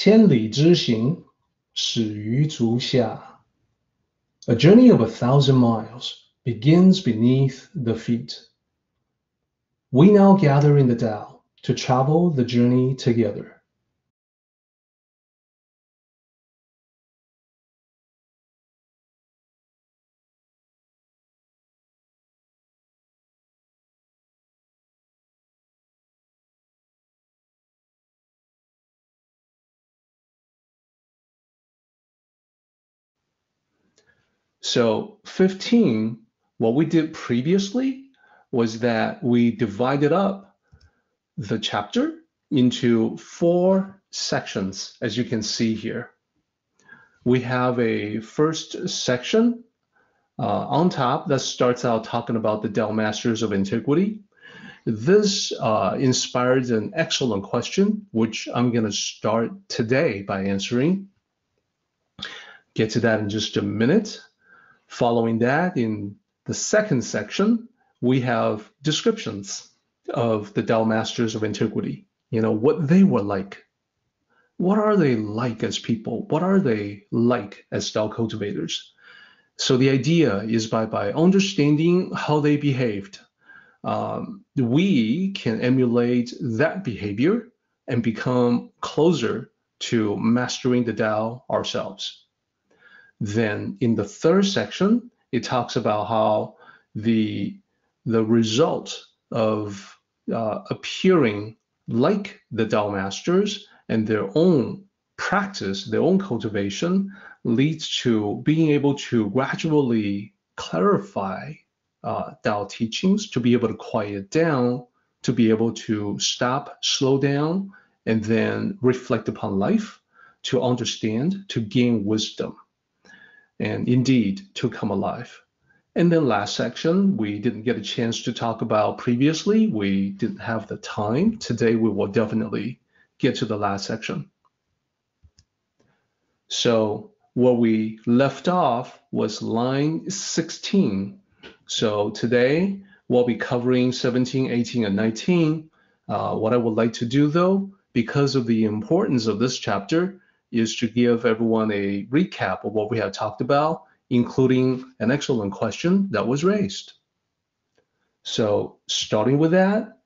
千里之行，始于足下. A journey of 1,000 miles begins beneath the feet. We now gather in the Dowel to travel the journey together. So 15, what we did previously was that we divided up the chapter into 4 sections, as you can see here. We have a first section on top that starts out talking about the Masters of Antiquity. This inspired an excellent question, which I'm going to start today by answering. Get to that in just a minute. Following that, in the second section, we have descriptions of the Masters of Antiquity. You know, what they were like. What are they like as people? What are they like as Dao cultivators? So the idea is by understanding how they behaved, we can emulate that behavior and become closer to mastering the Dao ourselves. Then in the third section, it talks about how the result of appearing like the Dao masters and their own practice, their own cultivation, leads to being able to gradually clarify Dao teachings, to be able to quiet down, to be able to stop, slow down, and then reflect upon life, to understand, to gain wisdom, and indeed to come alive. And then last section, we didn't get a chance to talk about previously. We didn't have the time. Today, we will definitely get to the last section. So where we left off was line 16. So today, we'll be covering 17, 18, and 19. What I would like to do, though, because of the importance of this chapter, is to give everyone a recap of what we have talked about, including an excellent question that was raised. So starting with that,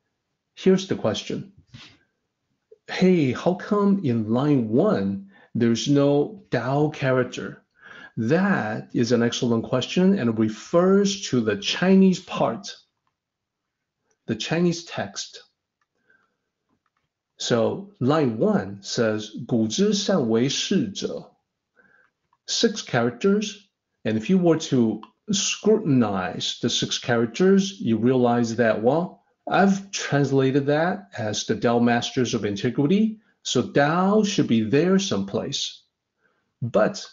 here's the question. Hey, how come in line 1, there's no Dao character? That is an excellent question and refers to the Chinese part, the Chinese text. So line 1 says, 古之善为士者. 6 characters, and if you were to scrutinize the 6 characters, you realize that, well, I've translated that as the Dao Masters of Antiquity, so Dao should be there someplace. But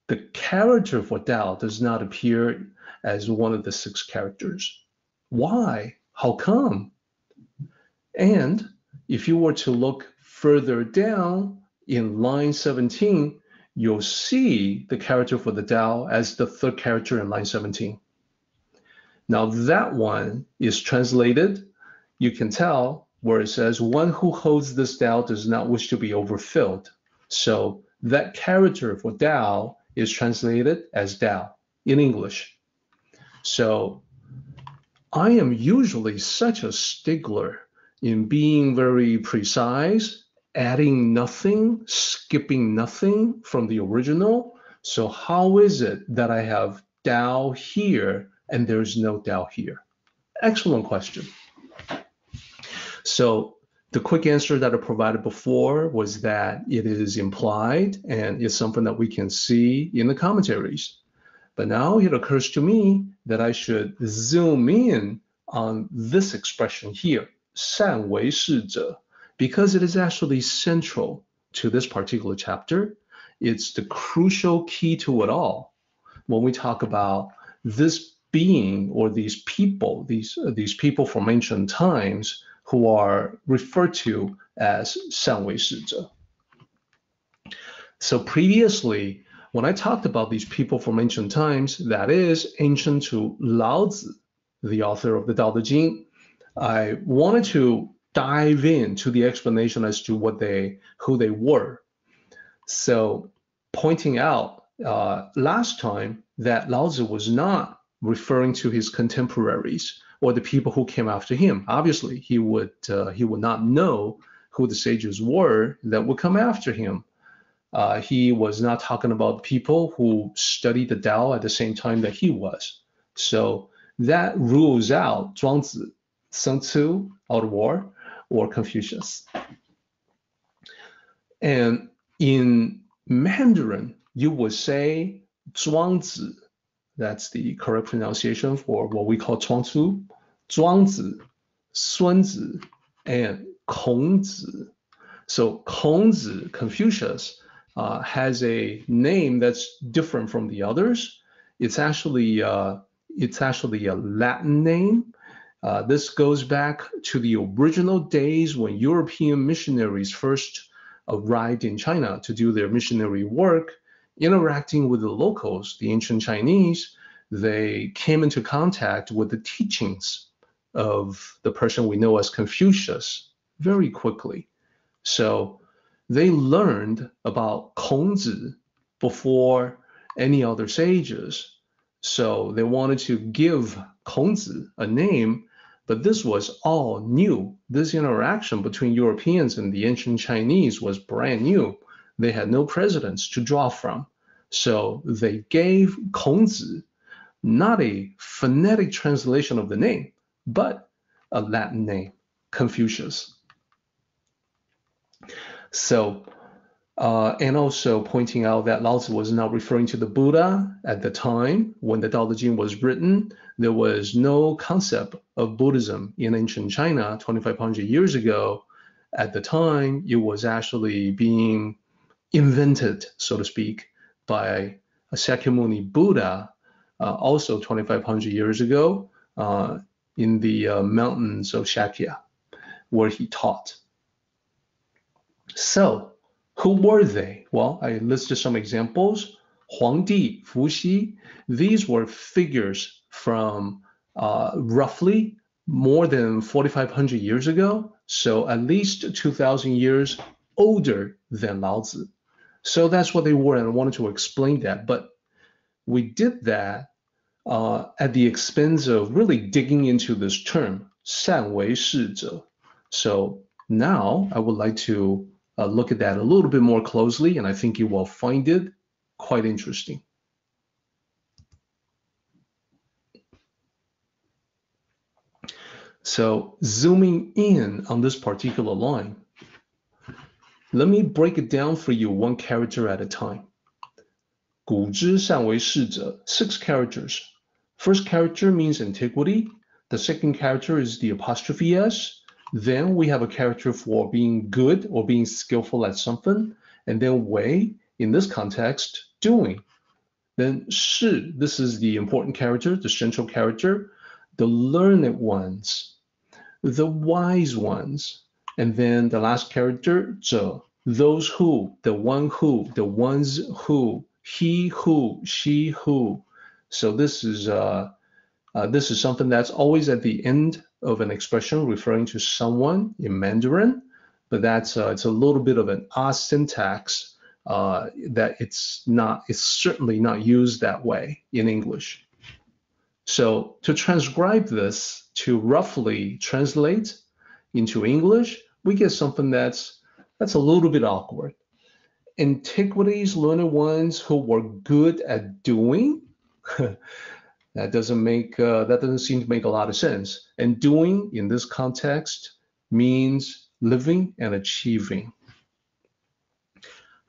the character for Dao does not appear as one of the 6 characters. Why? How come? And if you were to look further down in line 17, you'll see the character for the Dao as the 3rd character in line 17. Now that one is translated, you can tell where it says, one who holds this Dao does not wish to be overfilled. So that character for Dao is translated as Dao in English. So I am usually such a stickler in being very precise, adding nothing, skipping nothing from the original. So how is it that I have Dao here and there's no Dao here? Excellent question. So the quick answer that I provided before was that it is implied and it's something that we can see in the commentaries. But now it occurs to me that I should zoom in on this expression here, 善为士者, because it is actually central to this particular chapter. It's the crucial key to it all. When we talk about this being or these people, these people from ancient times who are referred to as 善为士者. So previously, when I talked about these people from ancient times, that is ancient to Laozi, the author of the Dao De Jing, I wanted to dive into the explanation as to who they were. So pointing out last time that Lao Tzu was not referring to his contemporaries or the people who came after him. Obviously, he would not know who the sages were that would come after him. He was not talking about people who studied the Tao at the same time that he was. So that rules out Zhuangzi, Sun Tzu, out of war, or Confucius. And in Mandarin, you would say Zhuangzi. That's the correct pronunciation for what we call Chuangzi, Zhuangzi, Sunzi, and Kongzi. So Kongzi, Confucius, has a name that's different from the others. It's actually a Latin name. This goes back to the original days when European missionaries first arrived in China to do their missionary work, interacting with the locals, the ancient Chinese. They came into contact with the teachings of the person we know as Confucius very quickly. So they learned about Kongzi before any other sages. So they wanted to give Kongzi a name, but this was all new. This interaction between Europeans and the ancient Chinese was brand new. They had no precedents to draw from. So they gave Kongzi not a phonetic translation of the name, but a Latin name, Confucius. So, and also pointing out that Lao Tzu was not referring to the Buddha at the time when the Tao Te Ching was written. There was no concept of Buddhism in ancient China 2,500 years ago. At the time, it was actually being invented, so to speak, by a Sakyamuni Buddha, also 2,500 years ago, in the mountains of Shakya, where he taught. So, who were they? Well, I listed some examples. Huangdi, Fuxi, these were figures from roughly more than 4,500 years ago, so at least 2,000 years older than Lao Tzu. So that's what they were, and I wanted to explain that. But we did that at the expense of really digging into this term, 善为士者. So now I would like to look at that a little bit more closely, and I think you will find it quite interesting. So zooming in on this particular line, let me break it down for you one character at a time. 古之善为士者, 6 characters. First character means antiquity. The second character is the apostrophe S. Then we have a character for being good or being skillful at something. And then wei, in this context, doing. Then shi, this is the important character, the central character, the learned ones, the wise ones. And then the last character, 者, those who, the one who, the ones who, he who, she who. So this is something that's always at the end of an expression referring to someone in Mandarin, but that's it's a little bit of an odd syntax that it's certainly not used that way in English. So to transcribe this, to roughly translate into English, we get something that's a little bit awkward. Antiquities, learned ones who were good at doing. That doesn't seem to make a lot of sense. And doing in this context means living and achieving.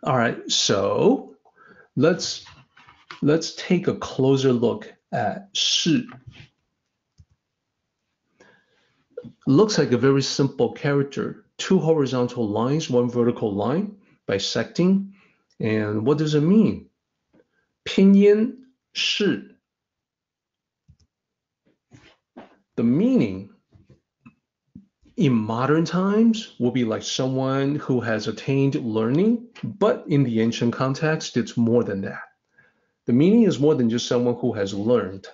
All right, so let's take a closer look at 士. Looks like a very simple character. 2 horizontal lines, 1 vertical line, bisecting. And what does it mean? 拼音士. The meaning in modern times will be like someone who has attained learning, but in the ancient context, it's more than that. The meaning is more than just someone who has learned.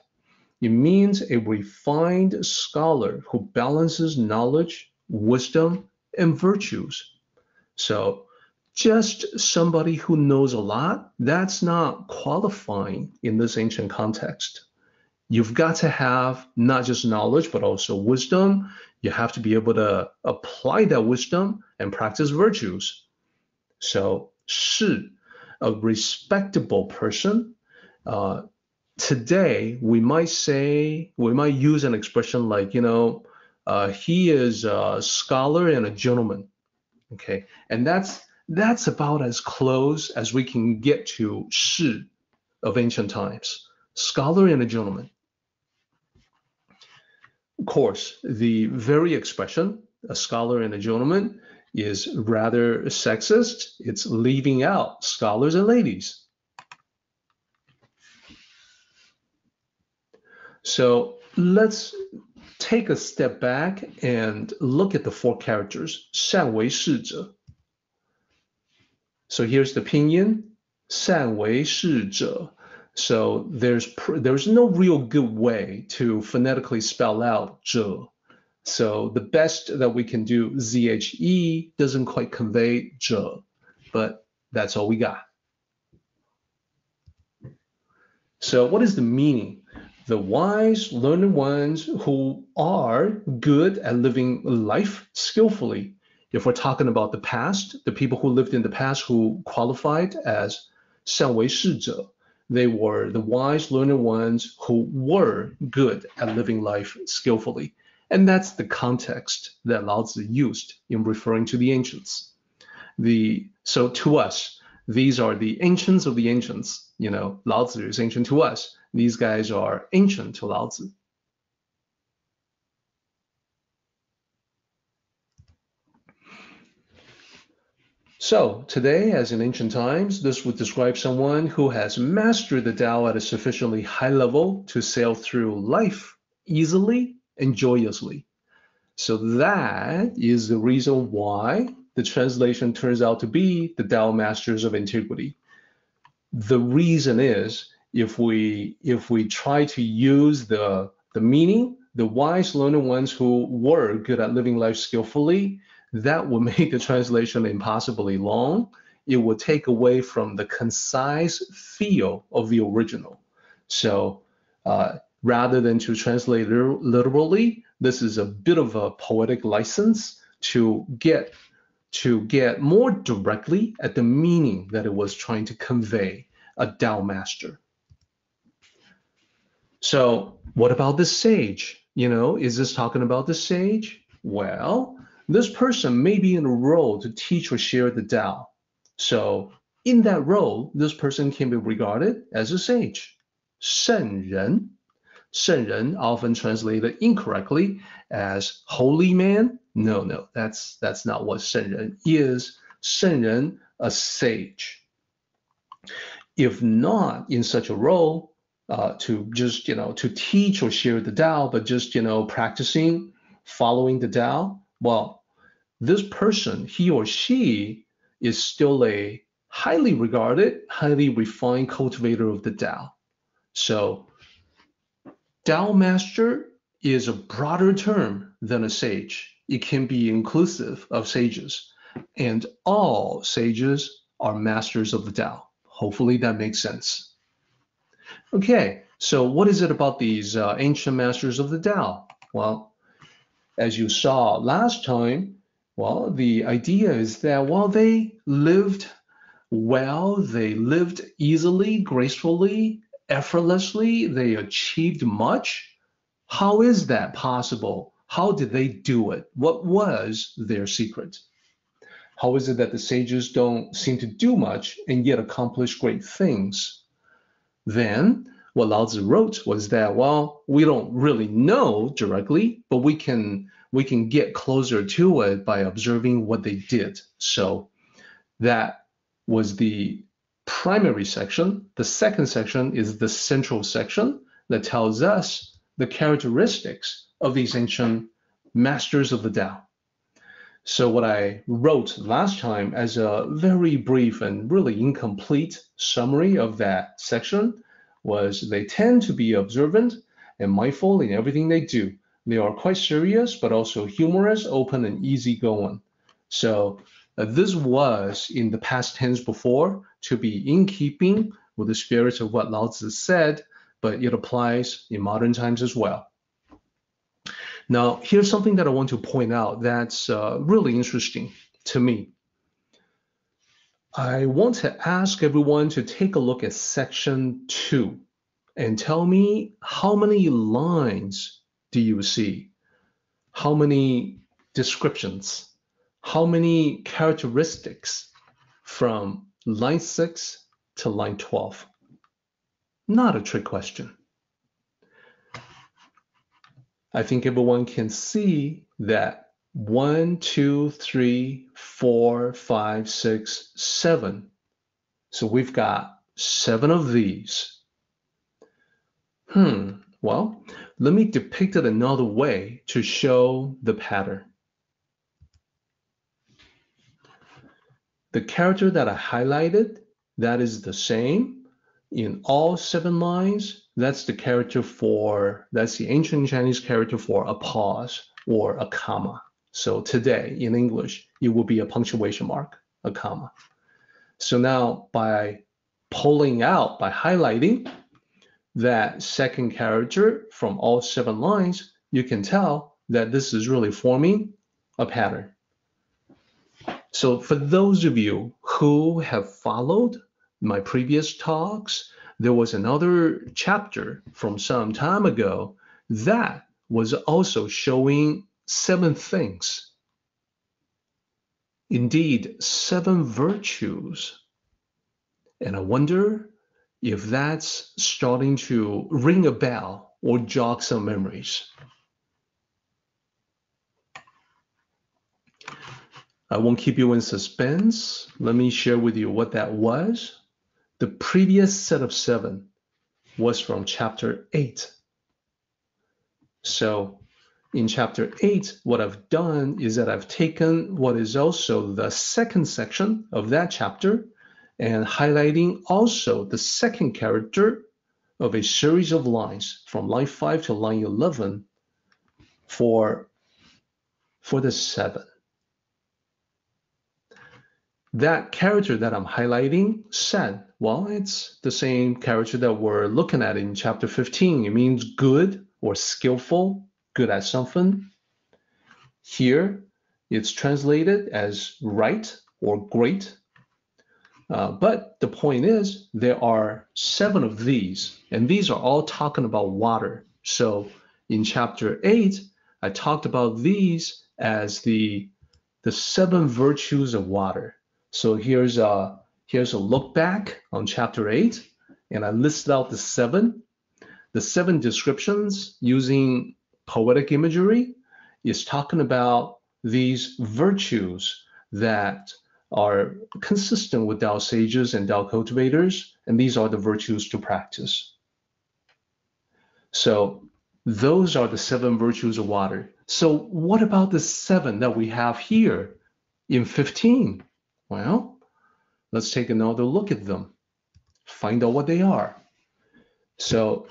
It means a refined scholar who balances knowledge, wisdom, and virtues. So just somebody who knows a lot, that's not qualifying in this ancient context. You've got to have not just knowledge, but also wisdom. You have to be able to apply that wisdom and practice virtues. So, 是 a respectable person. Today, we might use an expression like, he is a scholar and a gentleman. Okay, and that's about as close as we can get to 是 of ancient times. Scholar and a gentleman. Of course, the very expression, a scholar and a gentleman, is rather sexist. It's leaving out scholars and ladies. So let's take a step back and look at the 4 characters, 善为士者. So here's the pinyin, 善为士者. So there's no real good way to phonetically spell out 者. So the best that we can do, ZHE, doesn't quite convey 者, but that's all we got. So what is the meaning? The wise, learned ones who are good at living life skillfully. If we're talking about the past, the people who lived in the past who qualified as 善为士者, they were the wise, learned ones who were good at living life skillfully. And that's the context that Lao Tzu used in referring to the ancients. So to us, these are the ancients of the ancients. Lao Tzu is ancient to us. These guys are ancient to Lao Tzu. So today, as in ancient times, this would describe someone who has mastered the Tao at a sufficiently high level to sail through life easily and joyously. So that is the reason why the translation turns out to be the Tao Masters of Antiquity. The reason is, if we try to use the meaning, the wise, learned ones who were good at living life skillfully, that would make the translation impossibly long. It would take away from the concise feel of the original. So rather than to translate literally, this is a bit of a poetic license to get more directly at the meaning that it was trying to convey, a Tao master. So what about the sage? Is this talking about the sage? Well, this person may be in a role to teach or share the Tao. So in that role, this person can be regarded as a sage. 圣人. 圣人 often translated incorrectly as holy man. No, that's not what 圣人 is. 圣人, a sage. If not in such a role, to just, to teach or share the Tao, but just, practicing, following the Tao, well, this person, he or she, is still a highly regarded, highly refined cultivator of the Tao. So Tao master is a broader term than a sage. It can be inclusive of sages, and all sages are masters of the Tao. Hopefully that makes sense. Okay, so what is it about these ancient masters of the Tao? Well, as you saw last time, well, the idea is that while they lived well, they lived easily, gracefully, effortlessly, they achieved much. How is that possible? How did they do it? What was their secret? How is it that the sages don't seem to do much and yet accomplish great things? Then what Lao Tzu wrote was that, well, we don't really know directly, but we can get closer to it by observing what they did. So that was the primary section. The second section is the central section that tells us the characteristics of these ancient masters of the Tao. So what I wrote last time as a very brief and really incomplete summary of that section was they tend to be observant and mindful in everything they do. They are quite serious, but also humorous, open, and easygoing. So This was in the past tense before to be in keeping with the spirit of what Lao Tzu said, but it applies in modern times as well. Now, here's something that I want to point out that's really interesting to me. I want to ask everyone to take a look at section 2 and tell me how many lines do you see? How many descriptions? How many characteristics from line 6 to line 12? Not a trick question. I think everyone can see that 1, 2, 3, 4, 5, 6, 7. So we've got 7 of these. Well, let me depict it another way to show the pattern. The character that I highlighted, that is the same in all 7 lines. That's the ancient Chinese character for a pause or a comma. So today in English, it will be a punctuation mark, a comma. So now by highlighting that second character from all 7 lines, you can tell that this is really forming a pattern. So for those of you who have followed my previous talks, there was another chapter from some time ago that was also showing 7 things. Indeed, 7 virtues. And I wonder if that's starting to ring a bell or jog some memories. I won't keep you in suspense. Let me share with you what that was. The previous set of 7 was from chapter 8. So in chapter 8, what I've done is that I've taken what is also the second section of that chapter and highlighting also the second character of a series of lines from line 5 to line 11 for the 7. That character that I'm highlighting said, well, it's the same character that we're looking at in chapter 15. It means good or skillful, good at something. Here, it's translated as right or great. But the point is, there are 7 of these, and these are all talking about water. So in chapter 8, I talked about these as the 7 virtues of water. So here's a look back on chapter 8, and I listed out the 7 descriptions using poetic imagery is talking about these virtues that are consistent with Dao sages and Dao cultivators, and these are the virtues to practice. So those are the 7 virtues of water. So what about the 7 that we have here in 15? Well, let's take another look at them, find out what they are. So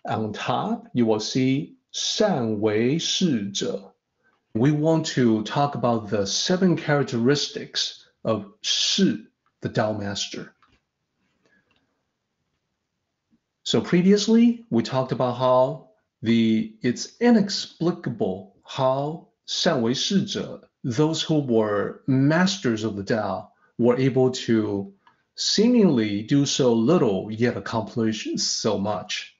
on top, you will see 善为士者. We want to talk about the 7 characteristics of Shi, the Dao master. So previously, we talked about how it's inexplicable how 善为士者, those who were masters of the Dao, were able to seemingly do so little yet accomplish so much.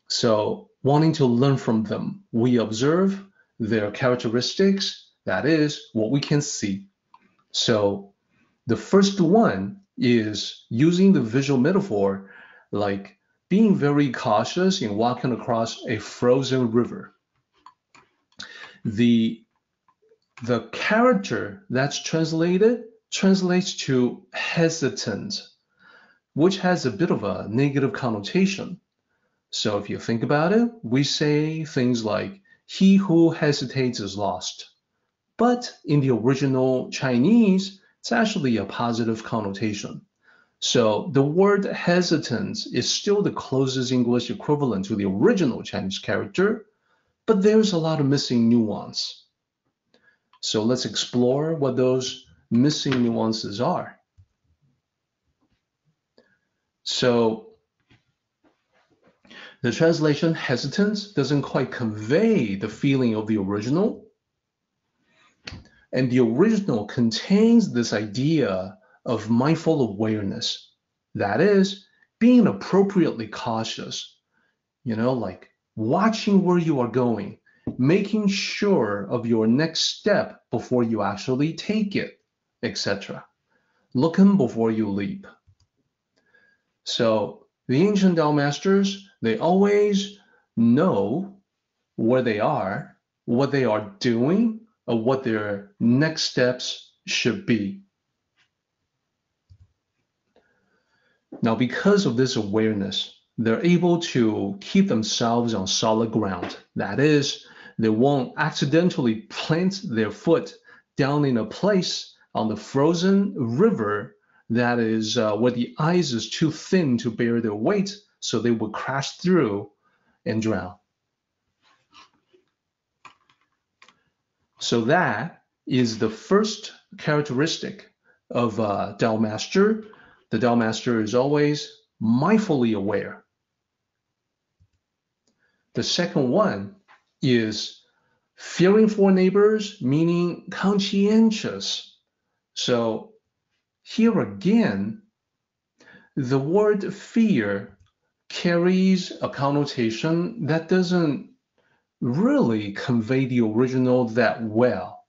So wanting to learn from them, we observe their characteristics, that is what we can see. So the first one is using the visual metaphor, like being very cautious in walking across a frozen river. The character that's translates to hesitant, which has a bit of a negative connotation. So if you think about it, we say things like, he who hesitates is lost. But in the original Chinese, it's actually a positive connotation. So the word hesitant is still the closest English equivalent to the original Chinese character, but there's a lot of missing nuance. So let's explore what those missing nuances are. So the translation hesitance doesn't quite convey the feeling of the original. And the original contains this idea of mindful awareness. That is, being appropriately cautious, like watching where you are going, making sure of your next step before you actually take it, etc. Looking before you leap. So the ancient Dao masters, they always know where they are, what they are doing, or what their next steps should be. Now, because of this awareness, they're able to keep themselves on solid ground. That is, they won't accidentally plant their foot down in a place on the frozen river that is where the ice is too thin to bear their weight, so they will crash through and drown. So that is the first characteristic of a Dao master. The Dao master is always mindfully aware. The second one is fearing for neighbors, meaning conscientious. So here again, the word fear carries a connotation that doesn't really convey the original that well.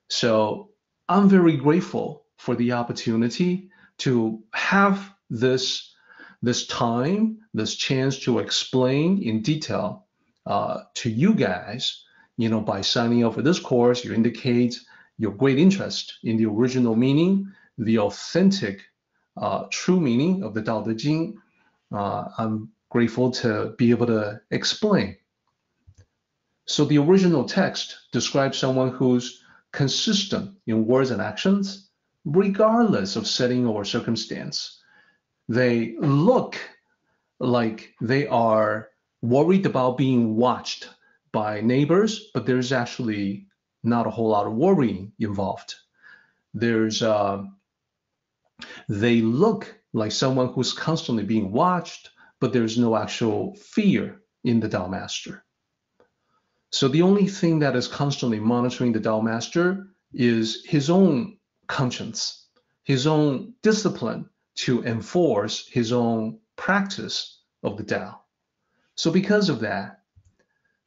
So I'm very grateful for the opportunity to have this time, this chance to explain in detail to you guys. By signing up for this course, you indicate your great interest in the original meaning, the authentic, true meaning of the Tao Te Ching. I'm grateful to be able to explain. So the original text describes someone who's consistent in words and actions, regardless of setting or circumstance. They look like they are worried about being watched by neighbors, but there's actually not a whole lot of worrying involved. They look like someone who's constantly being watched, but there's no actual fear in the Tao master. So the only thing that is constantly monitoring the Tao master is his own conscience, his own discipline to enforce his own practice of the Tao. So because of that,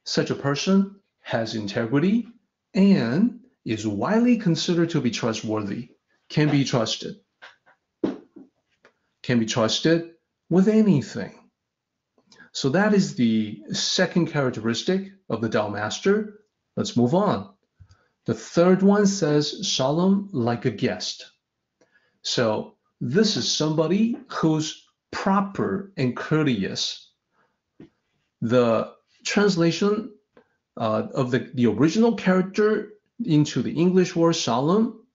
such a person has integrity and is widely considered to be trustworthy, can be trusted with anything. So that is the second characteristic of the Tao master. Let's move on. The third one says solemn like a guest. So this is somebody who's proper and courteous. The translation of the original character into the English word solemn,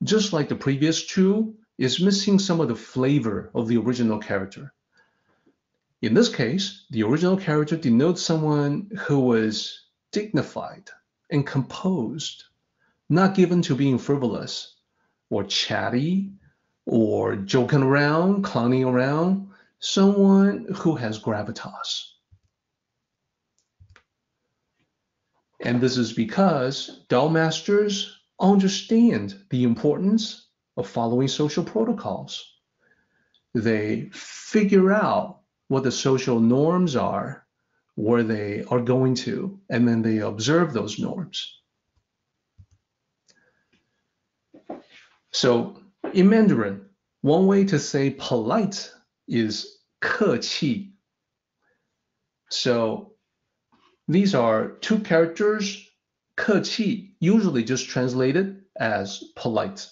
just like the previous two, is missing some of the flavor of the original character. In this case, the original character denotes someone who was dignified and composed, not given to being frivolous or chatty or joking around, clowning around, someone who has gravitas. And this is because Tao masters understand the importance of following social protocols. They figure out what the social norms are, where they are going to, and then they observe those norms. So in Mandarin, one way to say polite is 客气. So these are two characters, 客气, usually just translated as polite.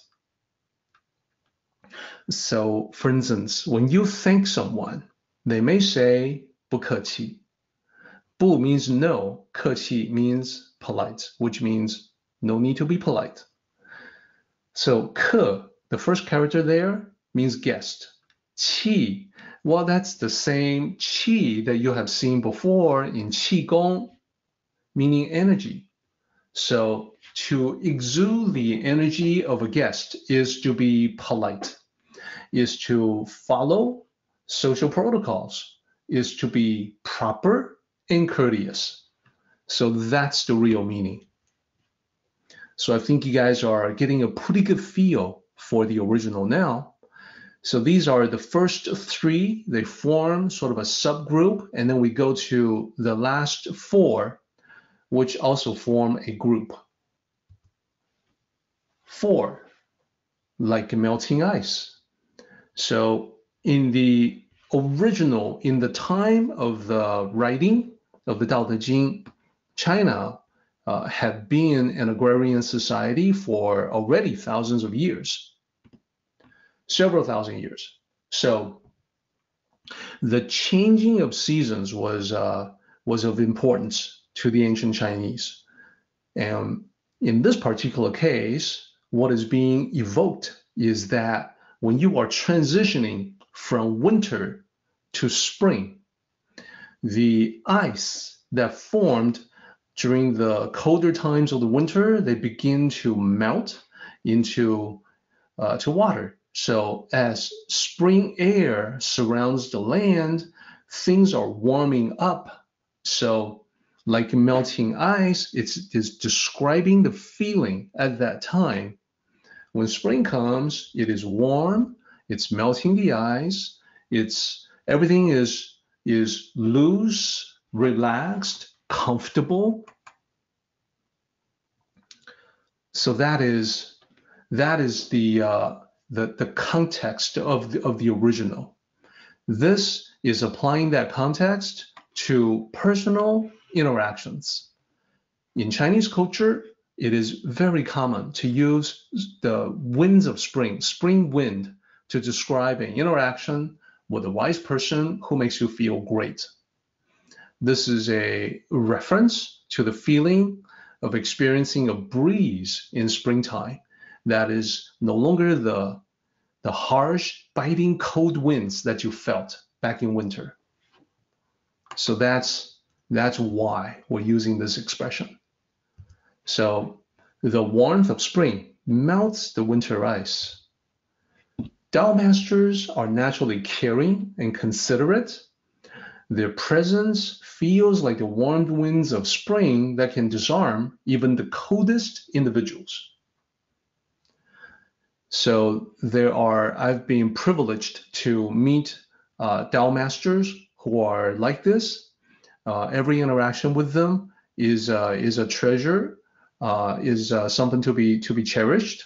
So for instance, when you thank someone, they may say 不客气. 不 means no, 客气 means polite, which means no need to be polite. So 客, the first character there, means guest. 气, well, that's the same qi that you have seen before in qigong, meaning energy. So to exude the energy of a guest is to be polite, is to follow social protocols, is to be proper and courteous. So that's the real meaning. So I think you guys are getting a pretty good feel for the original now. So these are the first three. They form sort of a subgroup, and then we go to the last four, which also form a group. 4, like melting ice. So in the original, in the time of the writing of the Tao Te Ching, China had been an agrarian society for already thousands of years, several thousand years. So the changing of seasons was of importance to the ancient Chinese. And in this particular case, what is being evoked is that when you are transitioning from winter to spring, the ice that formed during the colder times of the winter, they begin to melt into to water. So as spring air surrounds the land, things are warming up. So like melting ice, it's describing the feeling at that time. When spring comes, it is warm, it's melting the ice, everything is loose, relaxed, comfortable. So that is the context of the original. This is applying that context to personal interactions. In Chinese culture, it is very common to use the winds of spring, spring wind, to describe an interaction with a wise person who makes you feel great. This is a reference to the feeling of experiencing a breeze in springtime that is no longer the harsh, biting, cold winds that you felt back in winter. So that's why we're using this expression. So the warmth of spring melts the winter ice. Dao masters are naturally caring and considerate. Their presence feels like the warm winds of spring that can disarm even the coldest individuals. So I've been privileged to meet Dao masters who are like this. Every interaction with them is a treasure, is something to be cherished.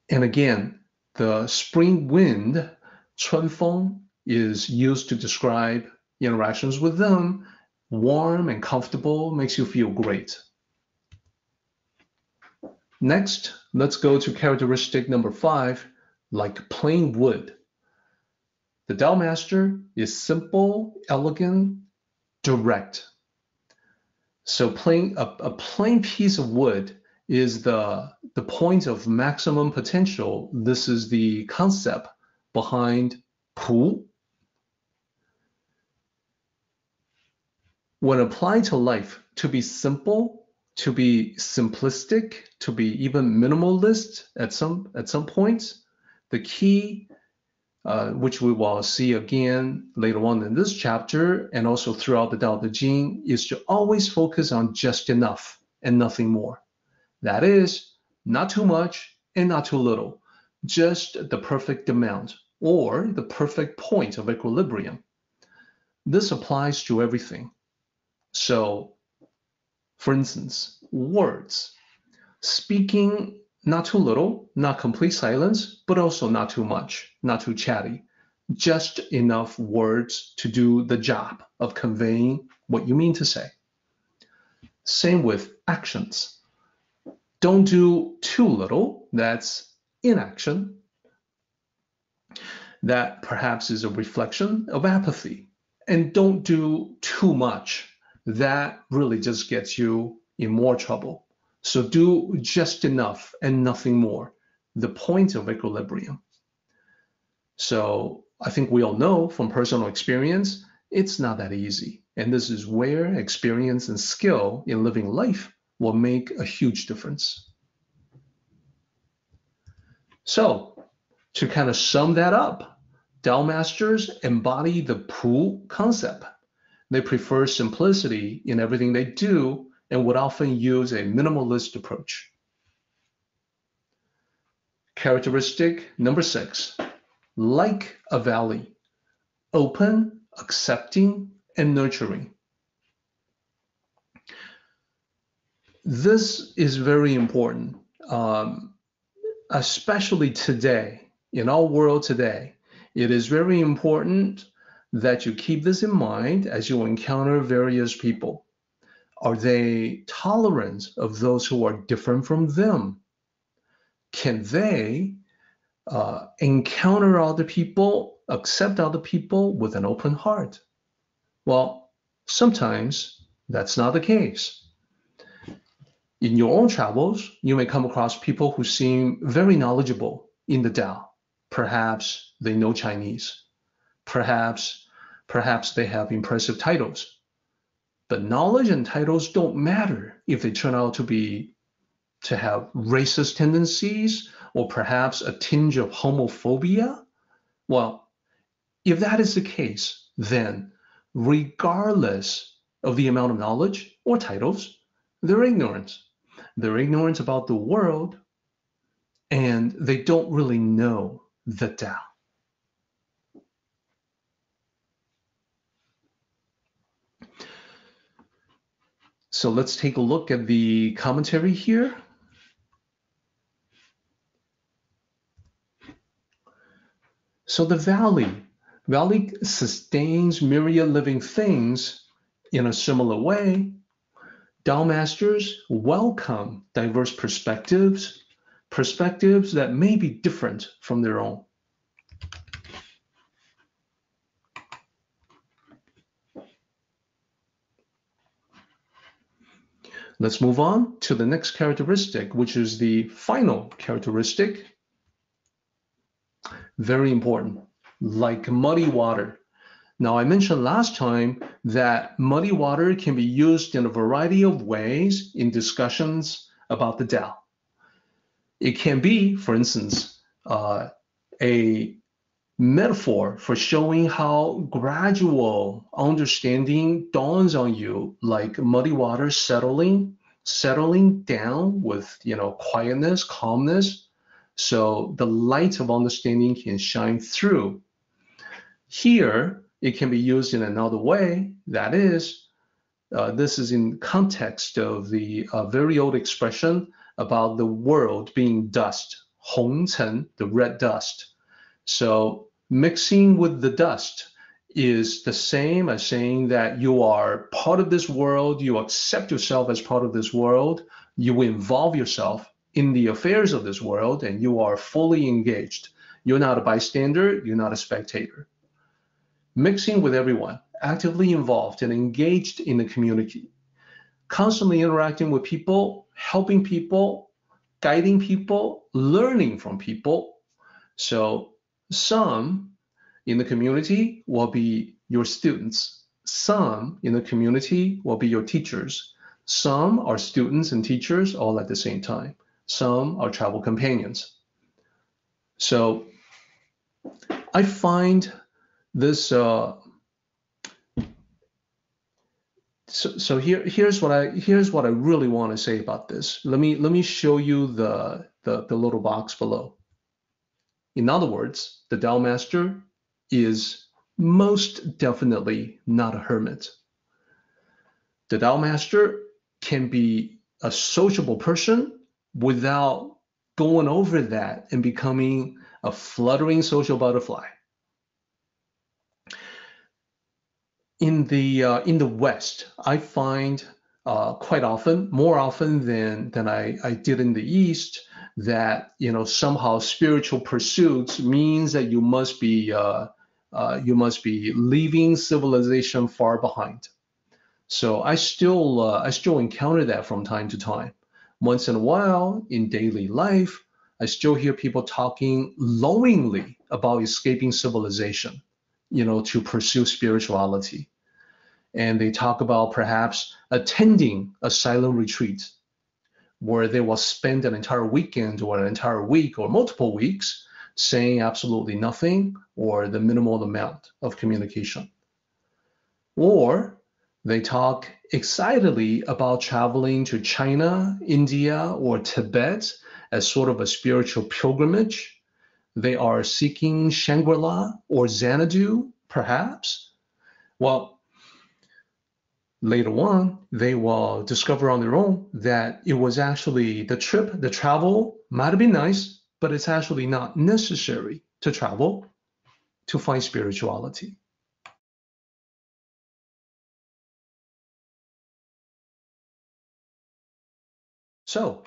And again, the spring wind, 春风, is used to describe interactions with them. Warm and comfortable, makes you feel great. Next, let's go to characteristic number 5, like plain wood. The Dao master is simple, elegant, direct. So a plain piece of wood is the point of maximum potential. This is the concept behind Pu. When applied to life, to be simple, to be simplistic, to be even minimalist at some points, the key, which we will see again later on in this chapter and also throughout the Tao Te Ching, is to always focus on just enough and nothing more. That is, not too much and not too little, just the perfect amount or the perfect point of equilibrium. This applies to everything. So, for instance, words. Speaking not too little, not complete silence, but also not too much, not too chatty. Just enough words to do the job of conveying what you mean to say. Same with actions. Don't do too little, that's inaction. That perhaps is a reflection of apathy. And don't do too much. That really just gets you in more trouble. So do just enough and nothing more, the point of equilibrium. So I think we all know from personal experience, it's not that easy. And this is where experience and skill in living life will make a huge difference. So to kind of sum that up, Dao masters embody the pool concept. They prefer simplicity in everything they do and would often use a minimalist approach. Characteristic number 6, like a valley, open, accepting, and nurturing. This is very important, especially today, in our world today. It is very important that you keep this in mind as you encounter various people. Are they tolerant of those who are different from them? Can they encounter other people, accept other people with an open heart? Well, sometimes that's not the case. In your own travels, you may come across people who seem very knowledgeable in the Tao. Perhaps they know Chinese. Perhaps they have impressive titles. But knowledge and titles don't matter if they turn out to have racist tendencies or perhaps a tinge of homophobia. Well, if that is the case, then regardless of the amount of knowledge or titles, they're ignorant. They're ignorant about the world, and they don't really know the Tao. So let's take a look at the commentary here. So the valley sustains myriad living things in a similar way. Dao masters welcome diverse perspectives that may be different from their own. Let's move on to the next characteristic, which is the final characteristic. Very important, like muddy water. Now, I mentioned last time that muddy water can be used in a variety of ways in discussions about the Tao. It can be, for instance, a metaphor for showing how gradual understanding dawns on you, like muddy water settling down with, quietness, calmness, so the light of understanding can shine through. Here, it can be used in another way. That is, this is in context of the very old expression about the world being dust, 红尘, the red dust. So mixing with the dust is the same as saying that you are part of this world, you accept yourself as part of this world, you involve yourself in the affairs of this world, and you are fully engaged. You're not a bystander, you're not a spectator. Mixing with everyone, actively involved and engaged in the community, constantly interacting with people, helping people, guiding people, learning from people. So some in the community will be your students. Some in the community will be your teachers. Some are students and teachers all at the same time. Some are travel companions. So I find this so here's what I really want to say about this. Let me show you the little box below. In other words, the Tao master is most definitely not a hermit. The Tao master can be a sociable person without going over that and becoming a fluttering social butterfly. In the West, I find quite often, more often than I did in the East, that somehow spiritual pursuits means that you must be leaving civilization far behind. So I still encounter that from time to time. Once in a while in daily life, I still hear people talking longingly about escaping civilization, to pursue spirituality. And they talk about perhaps attending a silent retreat where they will spend an entire weekend or an entire week or multiple weeks saying absolutely nothing or the minimal amount of communication. Or they talk excitedly about traveling to China, India, or Tibet as sort of a spiritual pilgrimage. They are seeking Shangri-La or Xanadu, perhaps. Well, later on, they will discover on their own that it was actually the trip, the travel might have been nice, but it's actually not necessary to travel to find spirituality. So,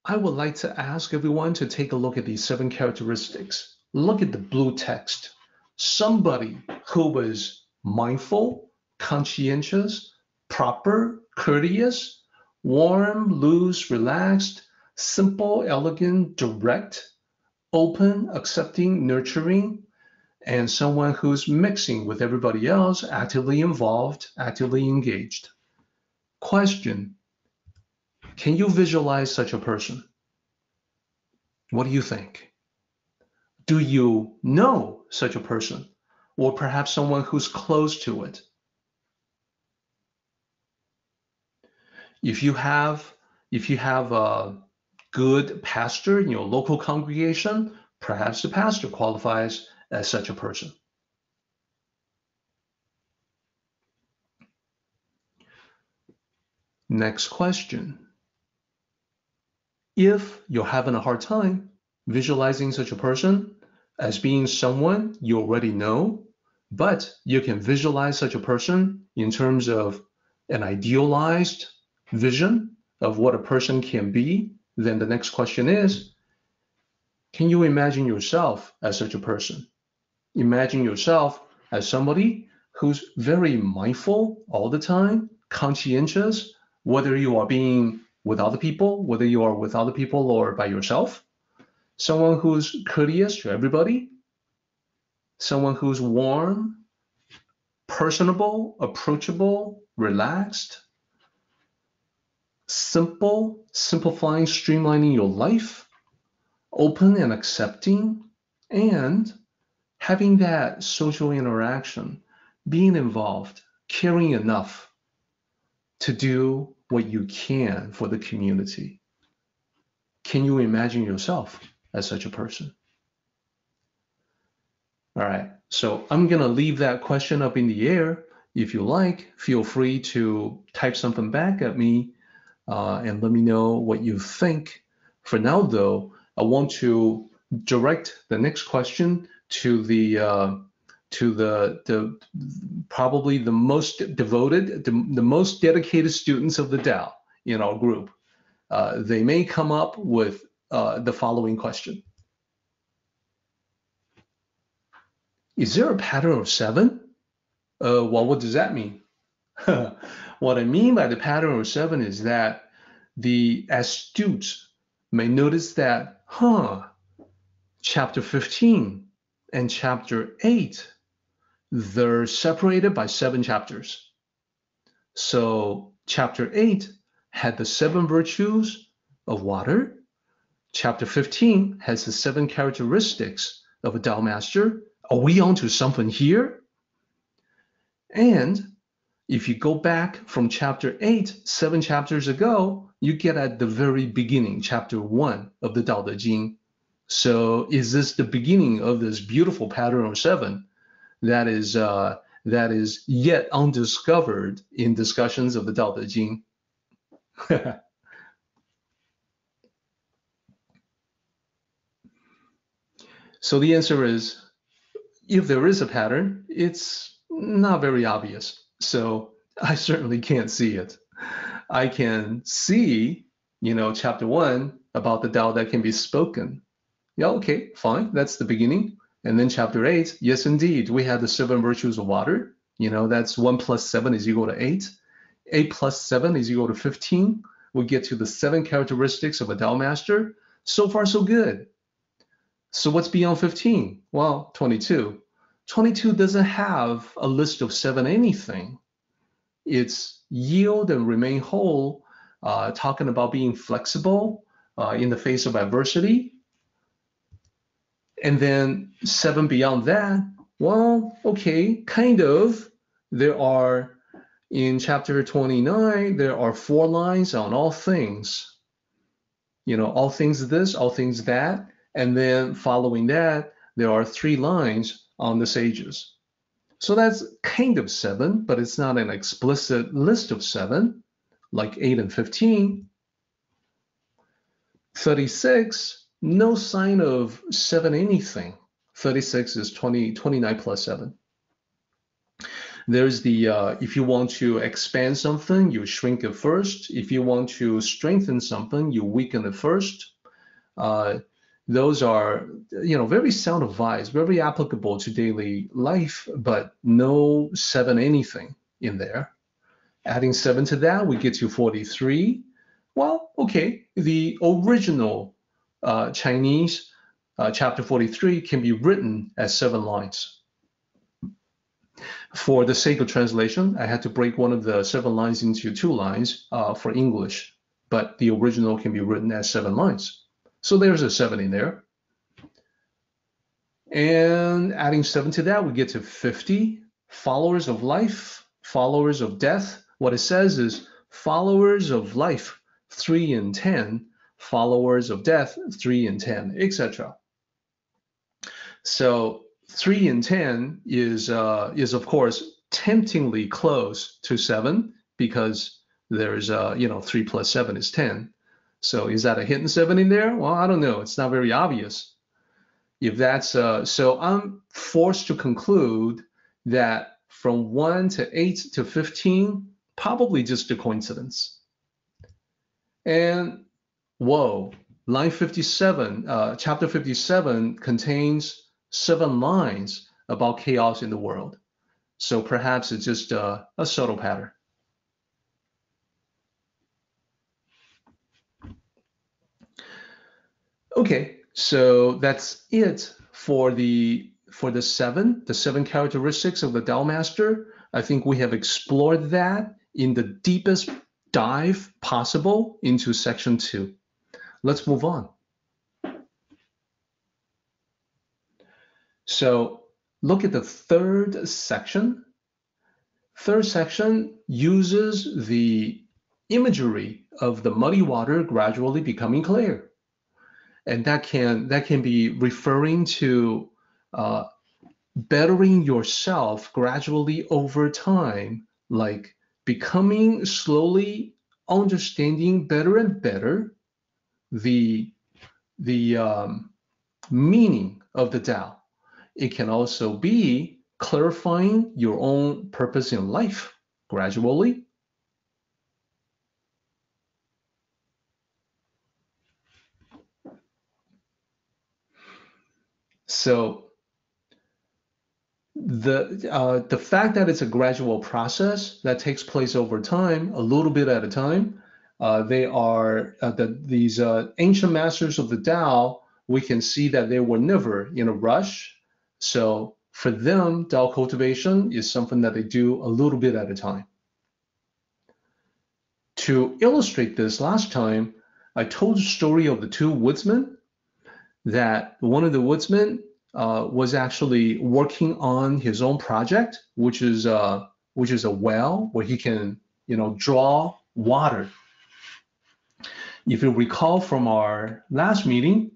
I would like to ask everyone to take a look at these 7 characteristics. Look at the blue text. Somebody who was mindful, conscientious, proper, courteous, warm, loose, relaxed, simple, elegant, direct, open, accepting, nurturing, and someone who's mixing with everybody else, actively involved, actively engaged. Question. Can you visualize such a person? What do you think? Do you know such a person? Or perhaps someone who's close to it? If you have a good pastor in your local congregation, perhaps the pastor qualifies as such a person. Next question. If you're having a hard time visualizing such a person as being someone you already know, but you can visualize such a person in terms of an idealized vision of what a person can be, then the next question is, can you imagine yourself as such a person? Imagine yourself as somebody who's very mindful all the time, conscientious, whether you are being with other people, whether you are with other people or by yourself, someone who's courteous to everybody, someone who's warm, personable, approachable, relaxed, simple, simplifying, streamlining your life, open and accepting, and having that social interaction, being involved, caring enough to do what you can for the community. Can you imagine yourself as such a person? All right, so I'm going to leave that question up in the air. If you like, feel free to type something back at me and let me know what you think. For now, though, I want to direct the next question to the probably the most devoted, the most dedicated students of the Tao in our group. They may come up with the following question. Is there a pattern of 7? Well, what does that mean? What I mean by the pattern of 7 is that the astute may notice that, chapter 15 and chapter 8, they're separated by 7 chapters. So chapter 8 had the 7 virtues of water. Chapter 15 has the 7 characteristics of a Tao master. Are we onto something here? And if you go back from chapter 8, 7 chapters ago, you get at the very beginning, chapter 1 of the Tao Te Ching. So is this the beginning of this beautiful pattern of 7 that is yet undiscovered in discussions of the Tao Te Ching? So the answer is, if there is a pattern, it's not very obvious. So I certainly can't see it. I can see, chapter 1 about the Tao that can be spoken. Yeah, okay, fine, that's the beginning. And then chapter 8, yes, indeed, we have the 7 virtues of water. That's 1 plus 7 is equal to 8. 8 plus 7 is equal to 15. We get to the 7 characteristics of a Tao master. So far, so good. So what's beyond 15? Well, 22. 22 doesn't have a list of 7 anything. It's yield and remain whole talking about being flexible in the face of adversity. And then 7 beyond that, well, okay, kind of. There are, in chapter 29, there are 4 lines on all things. All things this, all things that. And then following that, there are 3 lines on the sages. So that's kind of 7, but it's not an explicit list of 7, like 8 and 15. 36, no sign of 7 anything. 36 is 29 plus 7. There's the, if you want to expand something, you shrink it first. If you want to strengthen something, you weaken it first. Those are, very sound advice, very applicable to daily life, but no 7 anything in there. Adding 7 to that, we get to 43. Well, okay, the original Chinese chapter 43 can be written as 7 lines. For the sake of translation, I had to break one of the 7 lines into 2 lines for English, but the original can be written as 7 lines. So there's a 7 in there. And adding 7 to that, we get to 50. Followers of life, followers of death. What it says is followers of life, 3 and 10. Followers of death, 3 and 10, etc. So 3 and 10 is of course temptingly close to 7 because there's 3 plus 7 is 10. So is that a hidden 7 in there? Well, I don't know. It's not very obvious. If that's so, I'm forced to conclude that from 1 to 8 to 15, probably just a coincidence. And whoa, line 57, chapter 57 contains 7 lines about chaos in the world. So perhaps it's just a subtle pattern. Okay, so that's it for the 7 characteristics of the Dowel Master. I think we have explored that in the deepest dive possible into section 2. Let's move on. So look at the 3rd section. 3rd section uses the imagery of the muddy water gradually becoming clear. And that can be referring to bettering yourself gradually over time, like becoming slowly understanding better and better the meaning of the Tao. It can also be clarifying your own purpose in life gradually. So the fact that it's a gradual process that takes place over time, a little bit at a time, they are these ancient masters of the Tao. We can see that they were never in a rush. So for them, Tao cultivation is something that they do a little bit at a time. To illustrate this, last time I told the story of the 2 woodsmen, that one of the woodsmen was actually working on his own project, which is a well where he can, draw water. If you recall from our last meeting,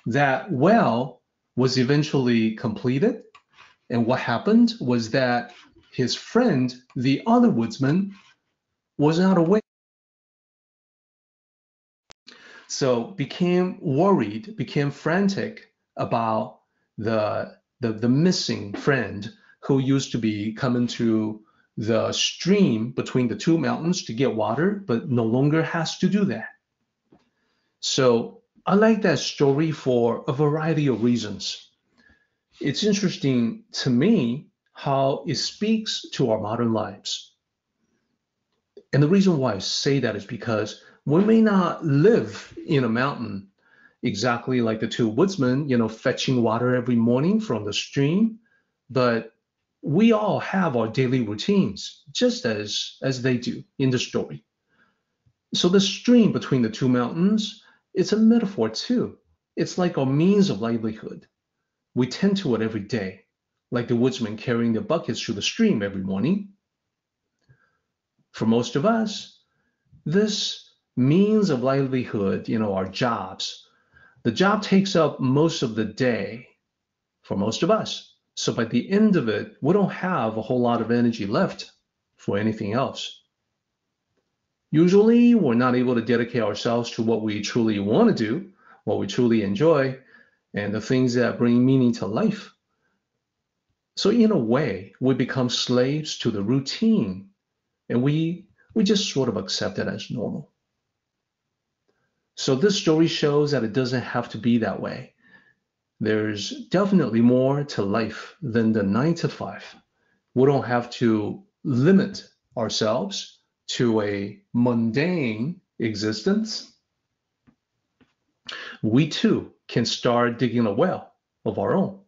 that well was eventually completed, and what happened was that his friend, the other woodsman, was not aware. So became worried, became frantic about the missing friend who used to be coming to the stream between the 2 mountains to get water, but no longer has to do that. So I like that story for a variety of reasons. It's interesting to me how it speaks to our modern lives. And the reason why I say that is because we may not live in a mountain exactly like the 2 woodsmen, fetching water every morning from the stream, but we all have our daily routines, just as they do in the story. So the stream between the two mountains, it's a metaphor too. It's like our means of livelihood. We tend to it every day, like the woodsman carrying the buckets through the stream every morning. For most of us, this means of livelihood, our jobs, the job takes up most of the day for most of us. So by the end of it, we don't have a whole lot of energy left for anything else. Usually, we're not able to dedicate ourselves to what we truly want to do, what we truly enjoy, and the things that bring meaning to life. So in a way, we become slaves to the routine, and we just sort of accept it as normal. So this story shows that it doesn't have to be that way. There's definitely more to life than the 9 to 5. We don't have to limit ourselves to a mundane existence. We too can start digging a well of our own,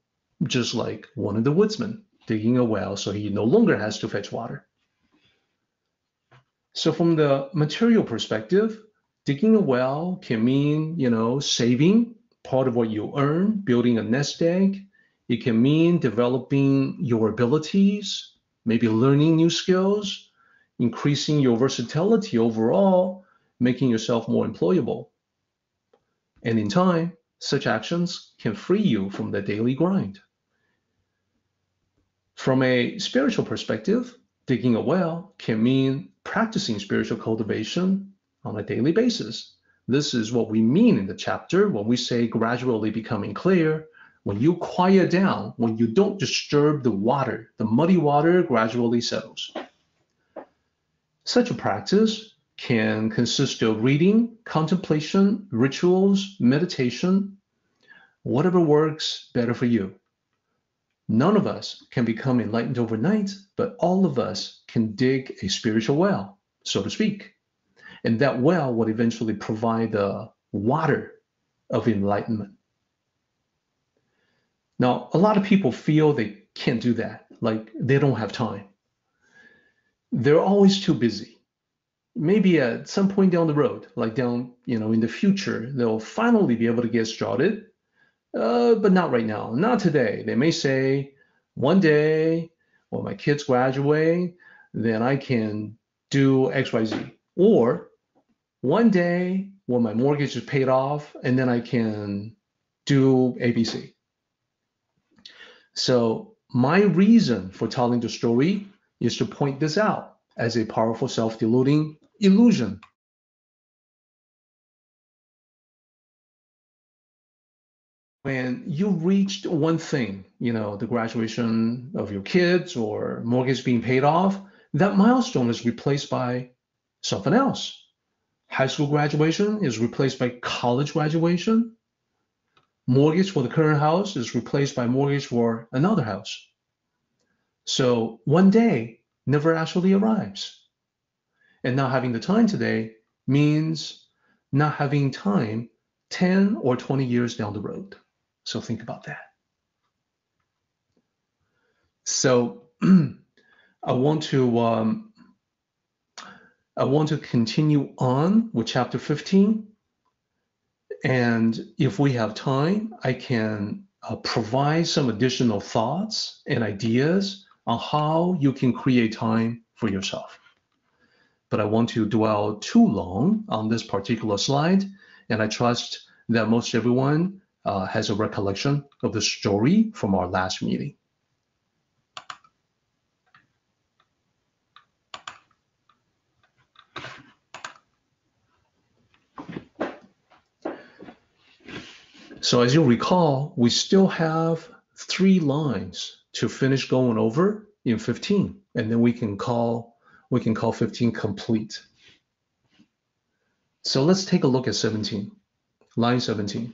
just like one of the woodsmen digging a well so he no longer has to fetch water. So from the material perspective, digging a well can mean, saving part of what you earn, building a nest egg. It can mean developing your abilities, maybe learning new skills, increasing your versatility overall, making yourself more employable. And in time, such actions can free you from the daily grind. From a spiritual perspective, digging a well can mean practicing spiritual cultivation on a daily basis. This is what we mean in the chapter when we say gradually becoming clear. When you quiet down, when you don't disturb the water, the muddy water gradually settles. Such a practice can consist of reading, contemplation, rituals, meditation, whatever works better for you. None of us can become enlightened overnight, but all of us can dig a spiritual well, so to speak. And that well would eventually provide the water of enlightenment. Now, a lot of people feel they can't do that, like they don't have time. They're always too busy. Maybe at some point down the road, like down, in the future, they'll finally be able to get started, but not right now, not today. They may say, one day when my kids graduate, then I can do X, Y, Z. Or one day when my mortgage is paid off, and then I can do ABC. So my reason for telling the story is to point this out as a powerful self-deluding illusion. When you reached one thing, the graduation of your kids or mortgage being paid off, that milestone is replaced by something else. High school graduation is replaced by college graduation. Mortgage for the current house is replaced by mortgage for another house. So one day never actually arrives. And not having the time today means not having time 10 or 20 years down the road. So think about that. So I want to continue on with chapter 15. And if we have time, I can provide some additional thoughts and ideas on how you can create time for yourself. But I want to dwell too long on this particular slide, and I trust that most everyone has a recollection of the story from our last meeting. So as you recall, we still have 3 lines to finish going over in 15, and then we can call 15 complete. So let's take a look at 17, line 17.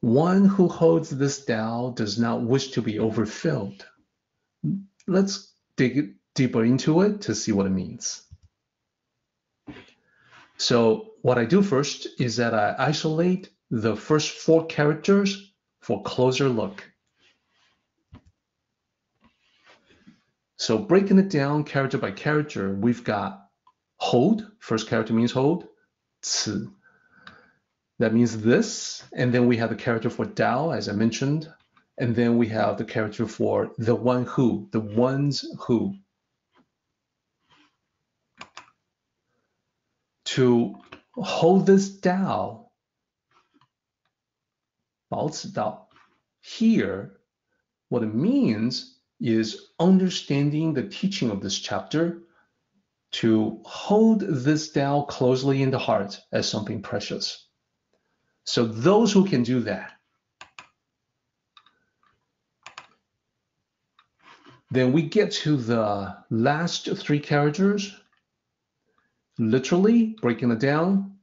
One who holds this Dowel does not wish to be overfilled. Let's dig deeper into it to see what it means. So what I do first is that I isolate the first 4 characters for a closer look. So breaking it down character by character, we've got hold, first character means hold, 此. That means this, and then we have the character for Dowel, as I mentioned, and then we have the character for the one who, the ones who. To hold this Dowel, 保此道, here, what it means is understanding the teaching of this chapter, to hold this Dowel closely in the heart as something precious. So those who can do that, then we get to the last three characters, literally breaking it down.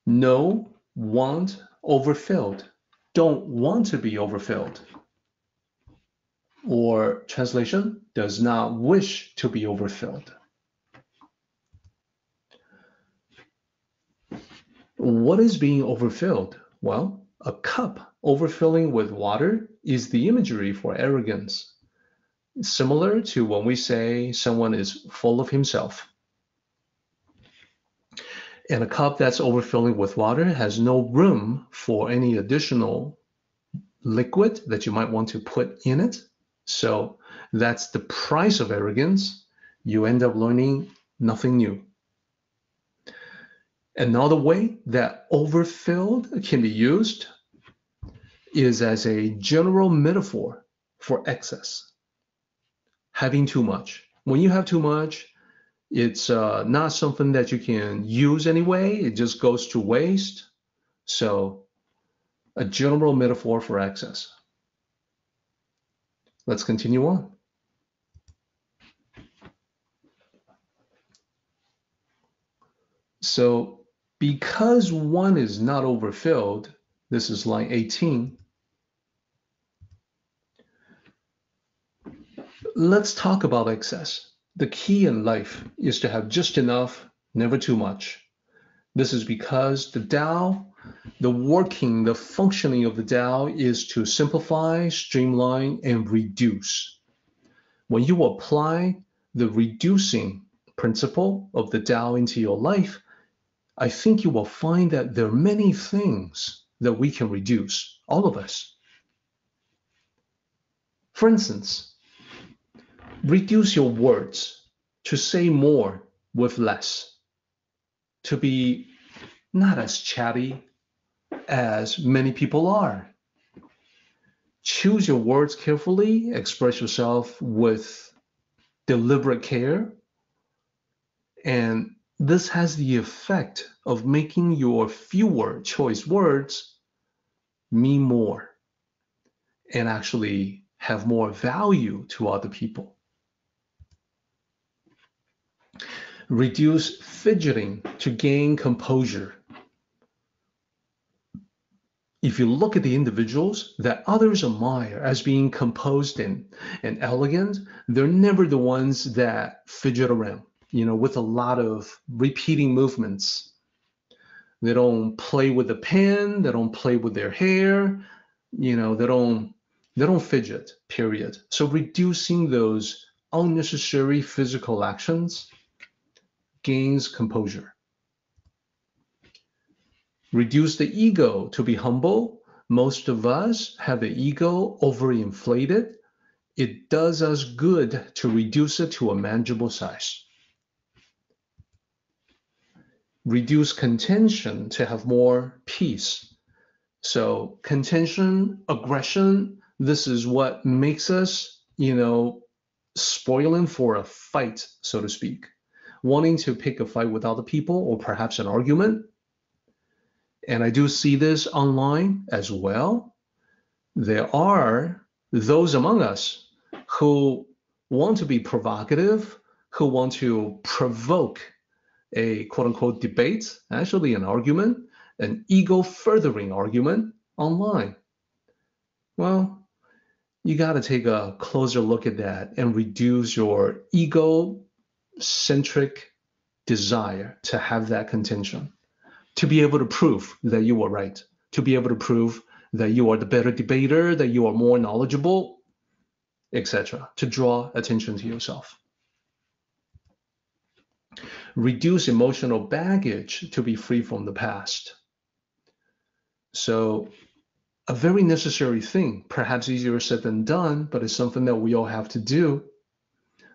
No, want, overfilled. Don't want to be overfilled. Or translation, does not wish to be overfilled. What is being overfilled? Well, a cup overfilling with water is the imagery for arrogance, similar to when we say someone is full of himself. And a cup that's overfilling with water has no room for any additional liquid that you might want to put in it. So that's the price of arrogance. You end up learning nothing new. Another way that overfilled can be used is as a general metaphor for excess. Having too much. When you have too much, it's not something that you can use anyway. It just goes to waste. So a general metaphor for excess. Let's continue on. So because one is not overfilled, this is line 18. Let's talk about excess. The key in life is to have just enough, never too much. This is because the Tao, the working, the functioning of the Tao is to simplify, streamline, and reduce. When you apply the reducing principle of the Tao into your life, I think you will find that there are many things that we can reduce, all of us. For instance, reduce your words to say more with less, to be not as chatty as many people are. Choose your words carefully, express yourself with deliberate care, and this has the effect of making your fewer choice words mean more and actually have more value to other people. Reduce fidgeting to gain composure. If you look at the individuals that others admire as being composed and elegant, they're never the ones that fidget around, with a lot of repeating movements. They don't play with the pen, they don't play with their hair, they don't fidget, period. So reducing those unnecessary physical actions gains composure. Reduce the ego to be humble. Most of us have the ego overinflated. It does us good to reduce it to a manageable size. Reduce contention to have more peace. So contention, aggression, this is what makes us, spoiling for a fight, so to speak. Wanting to pick a fight with other people or perhaps an argument. And I do see this online as well. There are those among us who want to be provocative, who want to provoke a quote-unquote debate, actually an argument, an ego-furthering argument online. Well, you got to take a closer look at that and reduce your ego-centric desire to have that contention, to be able to prove that you were right, to be able to prove that you are the better debater, that you are more knowledgeable, etc., to draw attention to yourself. reduce emotional baggage to be free from the past. So a very necessary thing, perhaps easier said than done, but it's something that we all have to do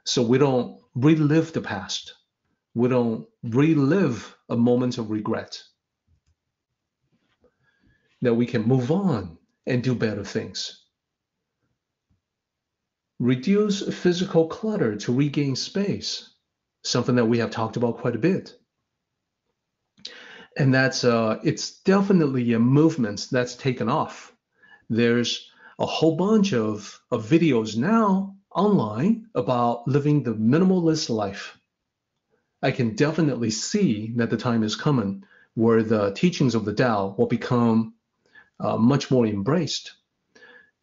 so we don't relive the past. We don't relive a moment of regret. That we can move on and do better things. Reduce physical clutter to regain space, something that we have talked about quite a bit. And that's it's definitely a movement that's taken off. There's a whole bunch of videos now online about living the minimalist life. I can definitely see that the time is coming where the teachings of the Tao will become much more embraced,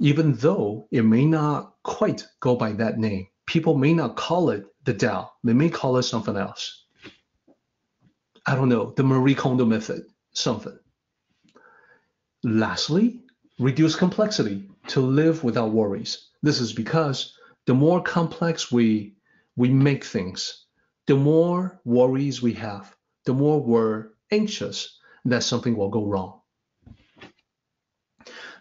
even though it may not quite go by that name. People may not call it the Tao. They may call it something else. I don't know, the Marie Kondo method, something. Lastly, reduce complexity to live without worries. This is because the more complex we make things, the more worries we have, the more we're anxious that something will go wrong.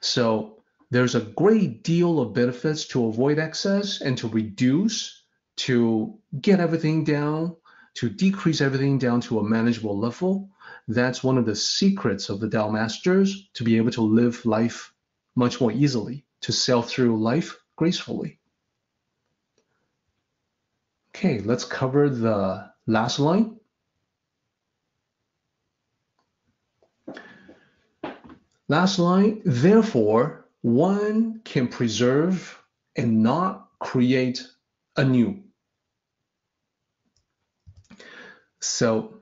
So there's a great deal of benefits to avoid excess and to reduce, to get everything down, to decrease everything down to a manageable level. That's one of the secrets of the Tao Masters, to be able to live life much more easily, to sail through life gracefully. Okay, let's cover the last line. Last line, therefore, one can preserve and not create anew. So,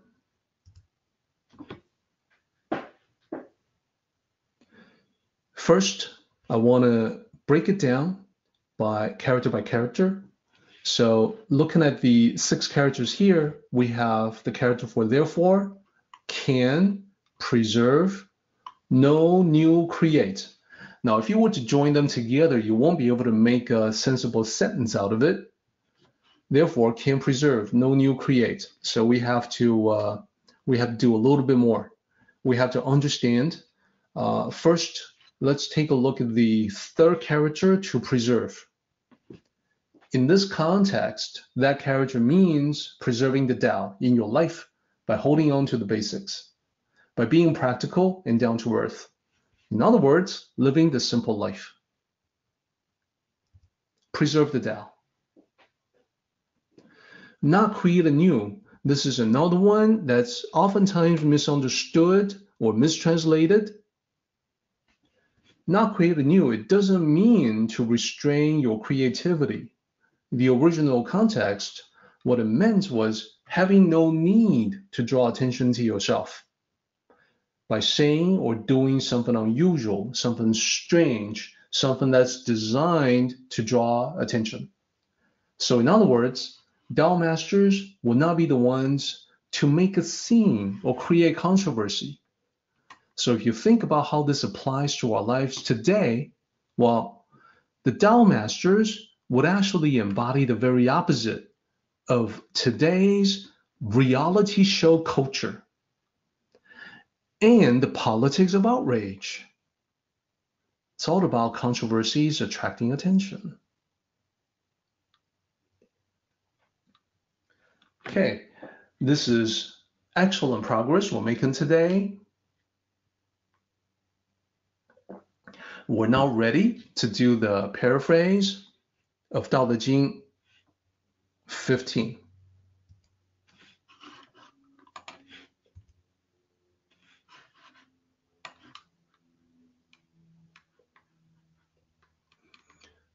first, I want to break it down by character. So looking at the 6 characters here, we have the character for therefore, can, preserve, no new create. Now, if you were to join them together, you won't be able to make a sensible sentence out of it. Therefore, can preserve, no new create. So we have to do a little bit more. We have to understand. First, let's take a look at the 3rd character, to preserve. In this context, that character means preserving the Tao in your life by holding on to the basics, by being practical and down to earth. In other words, living the simple life. Preserve the Tao. Not create anew. This is another one that's oftentimes misunderstood or mistranslated. Not create anew, it doesn't mean to restrain your creativity. The original context, what it meant was having no need to draw attention to yourself. By saying or doing something unusual, something strange, something that's designed to draw attention. So in other words, Tao Masters will not be the ones to make a scene or create controversy. So if you think about how this applies to our lives today, well, the Tao Masters would actually embody the very opposite of today's reality show culture and the politics of outrage. It's all about controversies attracting attention. Okay, this is excellent progress we're making today. We're now ready to do the paraphrase of Dao De Jing 15.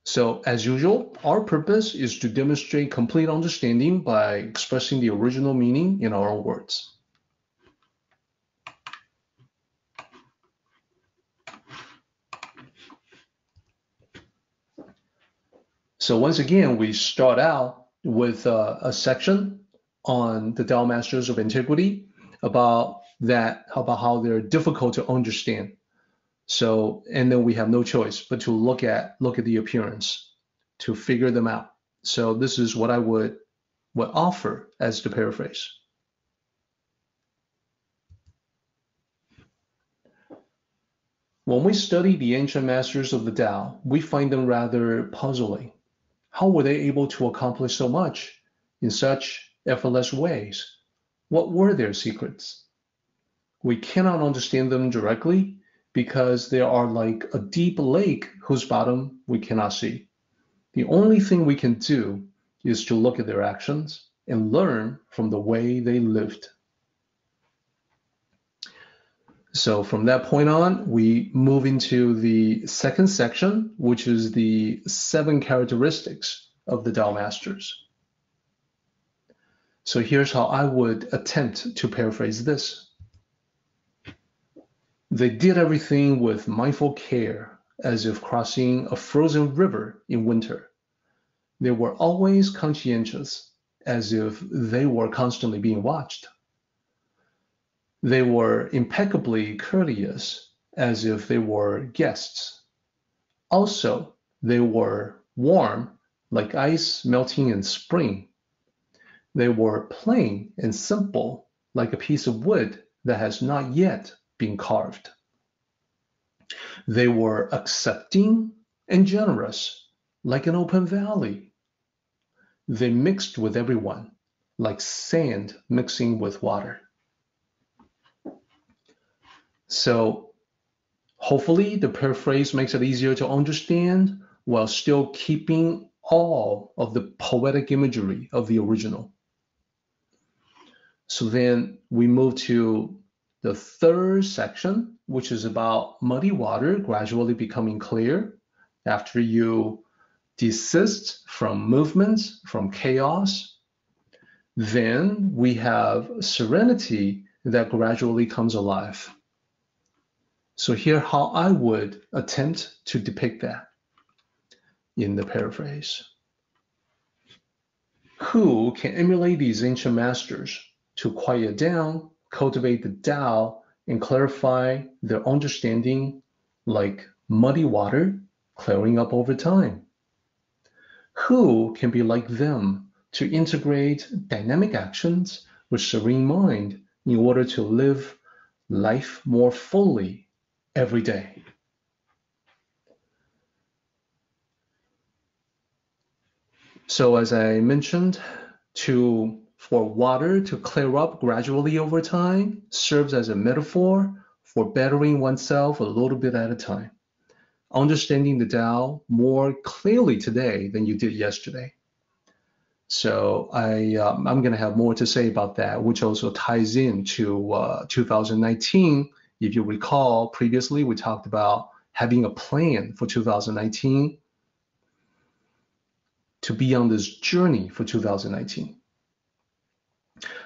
So as usual, our purpose is to demonstrate complete understanding by expressing the original meaning in our own words. So once again, we start out with a section on the Tao Masters of Antiquity about how they're difficult to understand. So, and then we have no choice but to look at the appearance to figure them out. So this is what I would offer as the paraphrase. When we study the ancient masters of the Tao, we find them rather puzzling. How were they able to accomplish so much in such effortless ways? What were their secrets? We cannot understand them directly because they are like a deep lake whose bottom we cannot see. The only thing we can do is to look at their actions and learn from the way they lived. So from that point on, we move into the second section, which is the 7 characteristics of the Tao Masters. So here's how I would attempt to paraphrase this. They did everything with mindful care, as if crossing a frozen river in winter. They were always conscientious, as if they were constantly being watched. They were impeccably courteous, as if they were guests. Also, they were warm, like ice melting in spring. They were plain and simple, like a piece of wood that has not yet been carved. They were accepting and generous, like an open valley. They mixed with everyone, like sand mixing with water. So hopefully the paraphrase makes it easier to understand while still keeping all of the poetic imagery of the original. So then we move to the third section, which is about muddy water gradually becoming clear after you desist from movements, from chaos. Then we have serenity that gradually comes alive. So here how I would attempt to depict that in the paraphrase. Who can emulate these ancient masters to quiet down, cultivate the Tao, and clarify their understanding like muddy water clearing up over time? Who can be like them to integrate dynamic actions with serene mind in order to live life more fully every day? So as I mentioned, for water to clear up gradually over time serves as a metaphor for bettering oneself a little bit at a time, understanding the Tao more clearly today than you did yesterday. So I'm going to have more to say about that, which also ties into 2019. If you recall, previously we talked about having a plan for 2019 to be on this journey for 2019.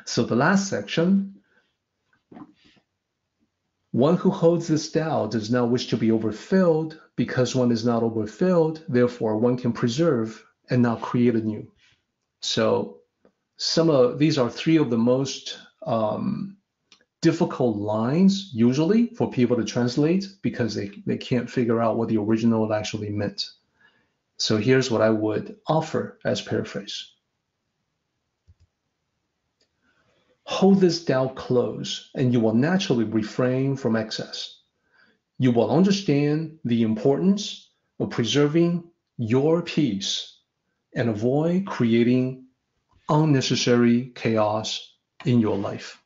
So the last section, one who holds this Tao does not wish to be overfilled. Because one is not overfilled, therefore one can preserve and not create anew. So these are 3 of the most difficult lines usually for people to translate because they can't figure out what the original actually meant. So here's what I would offer as paraphrase. Hold this Tao close, and you will naturally refrain from excess. You will understand the importance of preserving your peace and avoid creating unnecessary chaos in your life.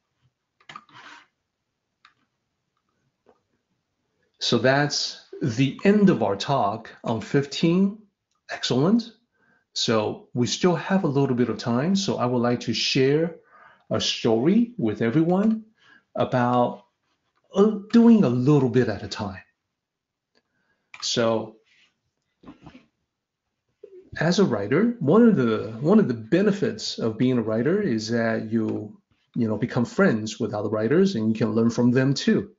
So that's the end of our talk on 15. Excellent. So we still have a little bit of time. So I would like to share a story with everyone about doing a little bit at a time. So as a writer, one of the benefits of being a writer is that you become friends with other writers and you can learn from them too.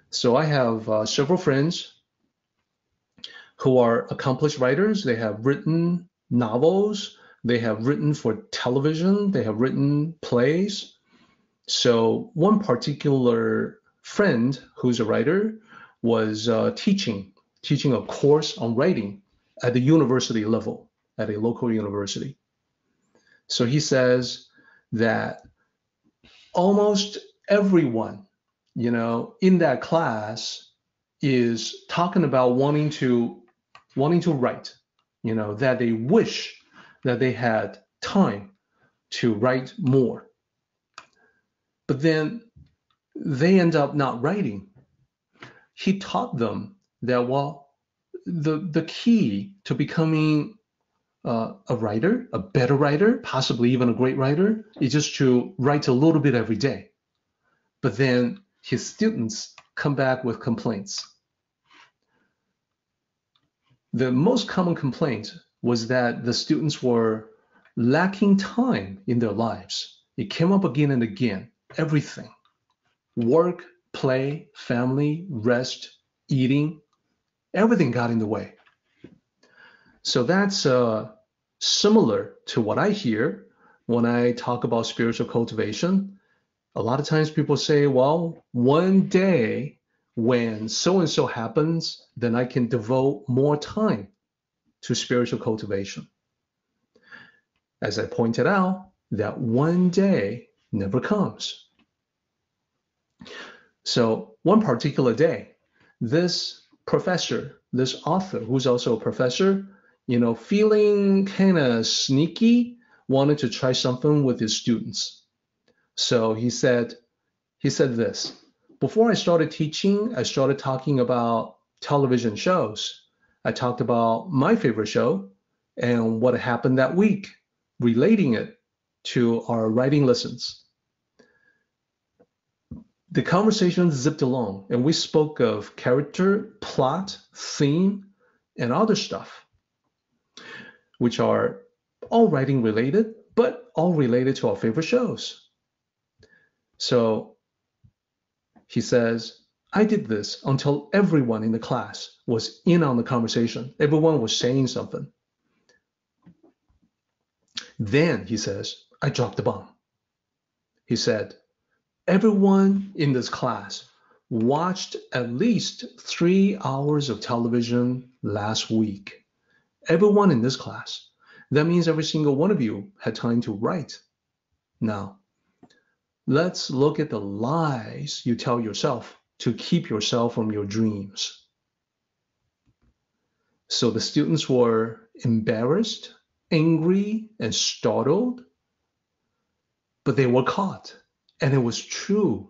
So I have several friends who are accomplished writers. They have written novels, they have written for television, they have written plays. So one particular friend who's a writer was teaching a course on writing at the university level, at a local university. So he says that almost everyone, in that class is talking about wanting to write, that they wish that they had time to write more. But then they end up not writing. He taught them that, well, the key to becoming a writer, a better writer, possibly even a great writer, is just to write a little bit every day. But then his students come back with complaints. The most common complaint was that the students were lacking time in their lives. It came up again and again, everything. Work, play, family, rest, eating, everything got in the way. So that's similar to what I hear when I talk about spiritual cultivation. A lot of times people say, well, one day when so-and-so happens, then I can devote more time to spiritual cultivation. As I pointed out, that one day never comes. So one particular day, this professor, this author, who's also a professor, feeling kind of sneaky, wanted to try something with his students. So he said this: before I started teaching, I started talking about television shows. I talked about my favorite show and what happened that week, relating it to our writing lessons. The conversation zipped along, and we spoke of character, plot, theme, and other stuff, which are all writing related, but all related to our favorite shows. So he says, I did this until everyone in the class was in on the conversation. Everyone was saying something. Then, he says, I dropped the bomb. He said, everyone in this class watched at least 3 hours of television last week. Everyone in this class. That means every single one of you had time to write. Now, let's look at the lies you tell yourself to keep yourself from your dreams. So the students were embarrassed, angry, and startled, but they were caught. And it was true.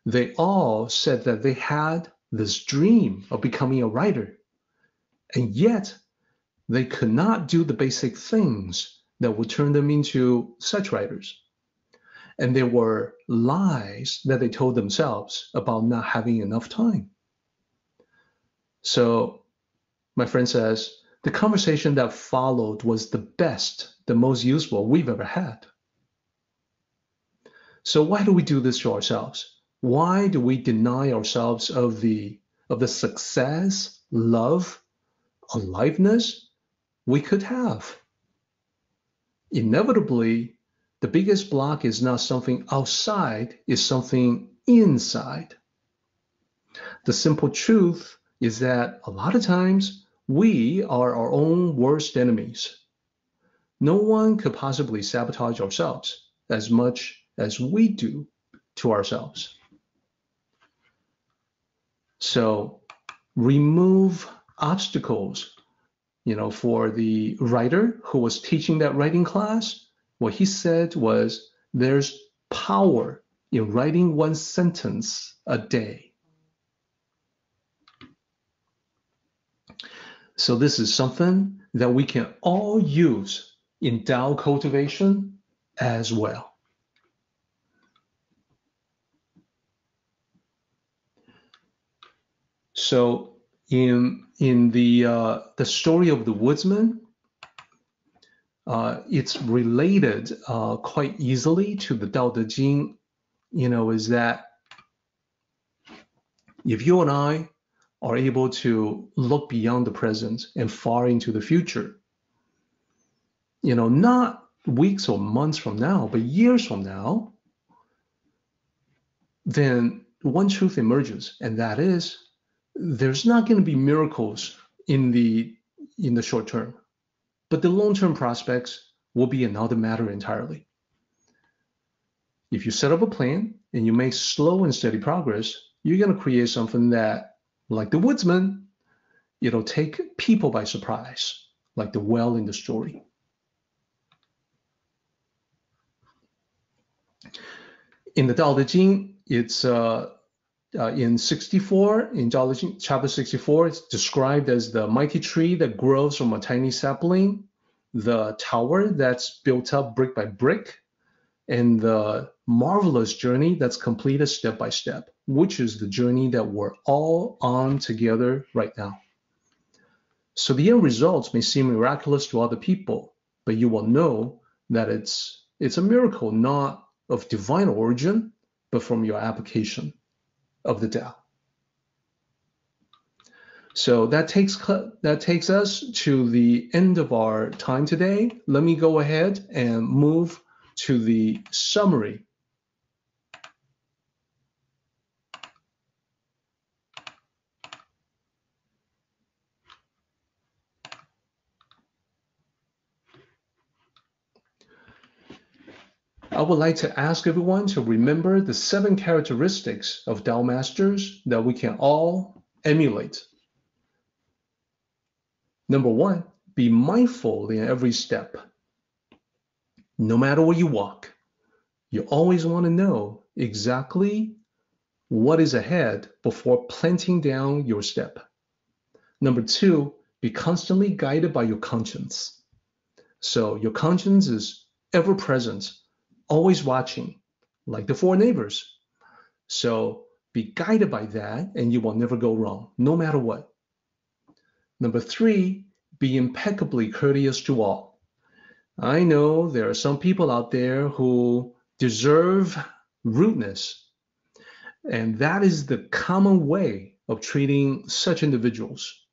They all said that they had this dream of becoming a writer, and yet they could not do the basic things that would turn them into such writers. And there were lies that they told themselves about not having enough time. So my friend says, the conversation that followed was the best, the most useful we've ever had. So why do we do this to ourselves? Why do we deny ourselves of the success, love, aliveness we could have? Inevitably, the biggest block is not something outside, it's something inside. The simple truth is that a lot of times we are our own worst enemies. No one could possibly sabotage ourselves as much as we do to ourselves. So remove obstacles. For the writer who was teaching that writing class, what he said was, there's power in writing one sentence a day. So this is something that we can all use in Dowel cultivation as well. So in the story of the Woodsman, it's related quite easily to the Dao De Jing, is that if you and I are able to look beyond the present and far into the future, not weeks or months from now, but years from now, then one truth emerges, and that is, there's not going to be miracles in the short term, but the long-term prospects will be another matter entirely. If you set up a plan and you make slow and steady progress, you're going to create something that Like the Woodsman, it'll take people by surprise, like the well in the story. In the Tao Te Ching, it's in 64, in Tao Te Ching, chapter 64, it's described as the mighty tree that grows from a tiny sapling, the tower that's built up brick by brick, and the marvelous journey that's completed step by step, which is the journey that we're all on together right now. So the end results may seem miraculous to other people, but you will know that it's a miracle not of divine origin, but from your application of the Tao. So that takes us to the end of our time today. Let me go ahead and move to the summary. I would like to ask everyone to remember the 7 characteristics of Tao Masters that we can all emulate. Number 1, be mindful in every step. No matter where you walk, you always want to know exactly what is ahead before planting down your step. Number 2, be constantly guided by your conscience. So your conscience is ever present, always watching, like the 4 neighbors. So be guided by that and you will never go wrong, no matter what. Number 3, be impeccably courteous to all. I know there are some people out there who deserve rudeness, and that is the common way of treating such individuals.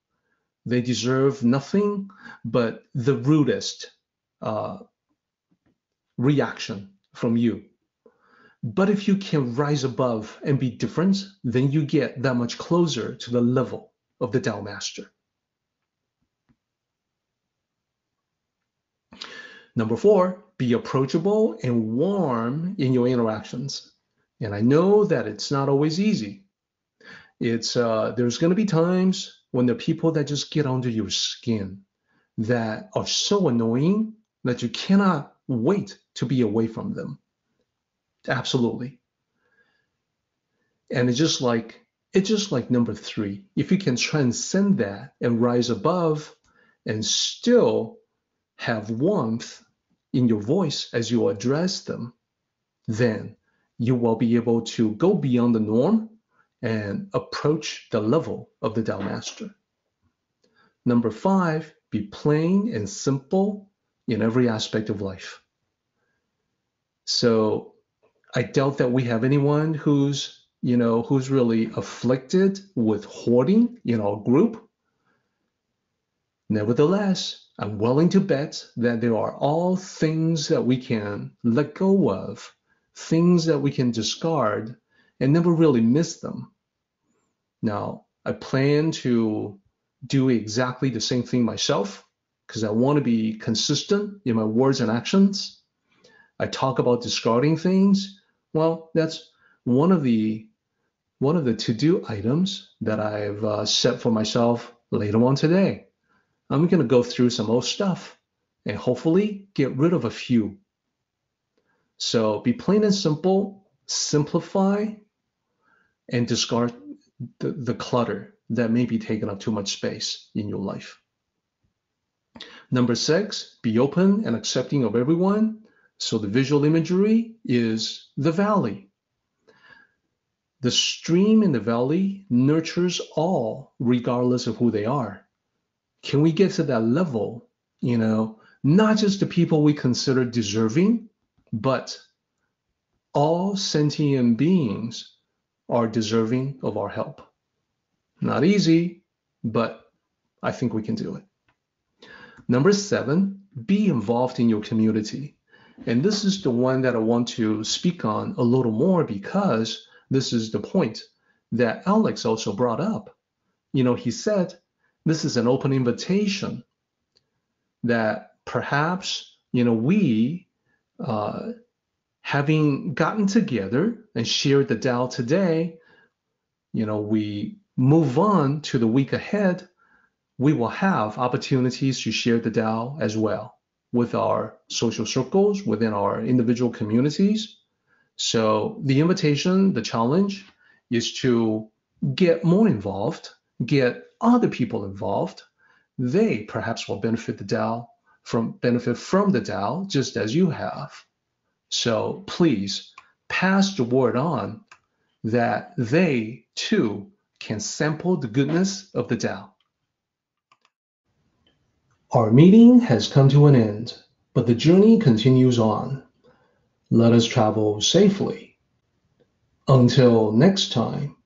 They deserve nothing but the rudest reaction from you. But if you can rise above and be different, then you get that much closer to the level of the Tao Master. Number 4, be approachable and warm in your interactions. And I know that it's not always easy. There's going to be times when there are people that just get under your skin, that are so annoying that you cannot wait to be away from them. Absolutely. And it's just like number 3. If you can transcend that and rise above and still have warmth in your voice as you address them, then you will be able to go beyond the norm and approach the level of the Tao Master. Number 5, be plain and simple in every aspect of life. So I doubt that we have anyone who's really afflicted with hoarding in our group. Nevertheless, I'm willing to bet that there are all things that we can let go of, things that we can discard and never really miss them. Now, I plan to do exactly the same thing myself because I want to be consistent in my words and actions. I talk about discarding things. Well, that's one of the to-do items that I've set for myself later on today. I'm going to go through some old stuff and hopefully get rid of a few. So be plain and simple, simplify, and discard the clutter that may be taking up too much space in your life. Number 6, be open and accepting of everyone. So the visual imagery is the valley. The stream in the valley nurtures all regardless of who they are. Can we get to that level? Not just the people we consider deserving, but all sentient beings are deserving of our help. Not easy, but I think we can do it. Number 7, be involved in your community. And this is the one that I want to speak on a little more because this is the point that Alex also brought up. He said, this is an open invitation that perhaps, we, having gotten together and shared the Tao today, we move on to the week ahead, we will have opportunities to share the Dowel as well with our social circles, within our individual communities. So the invitation, the challenge is to get more involved, get other people involved. They perhaps will benefit from the Dowel just as you have. So please pass the word on that they too can sample the goodness of the Dowel. Our meeting has come to an end, but the journey continues on. Let us travel safely. Until next time,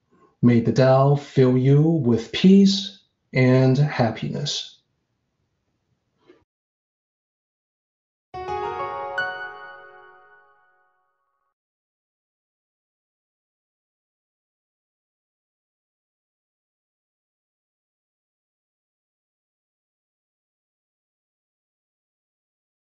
may the Dowel fill you with peace and happiness.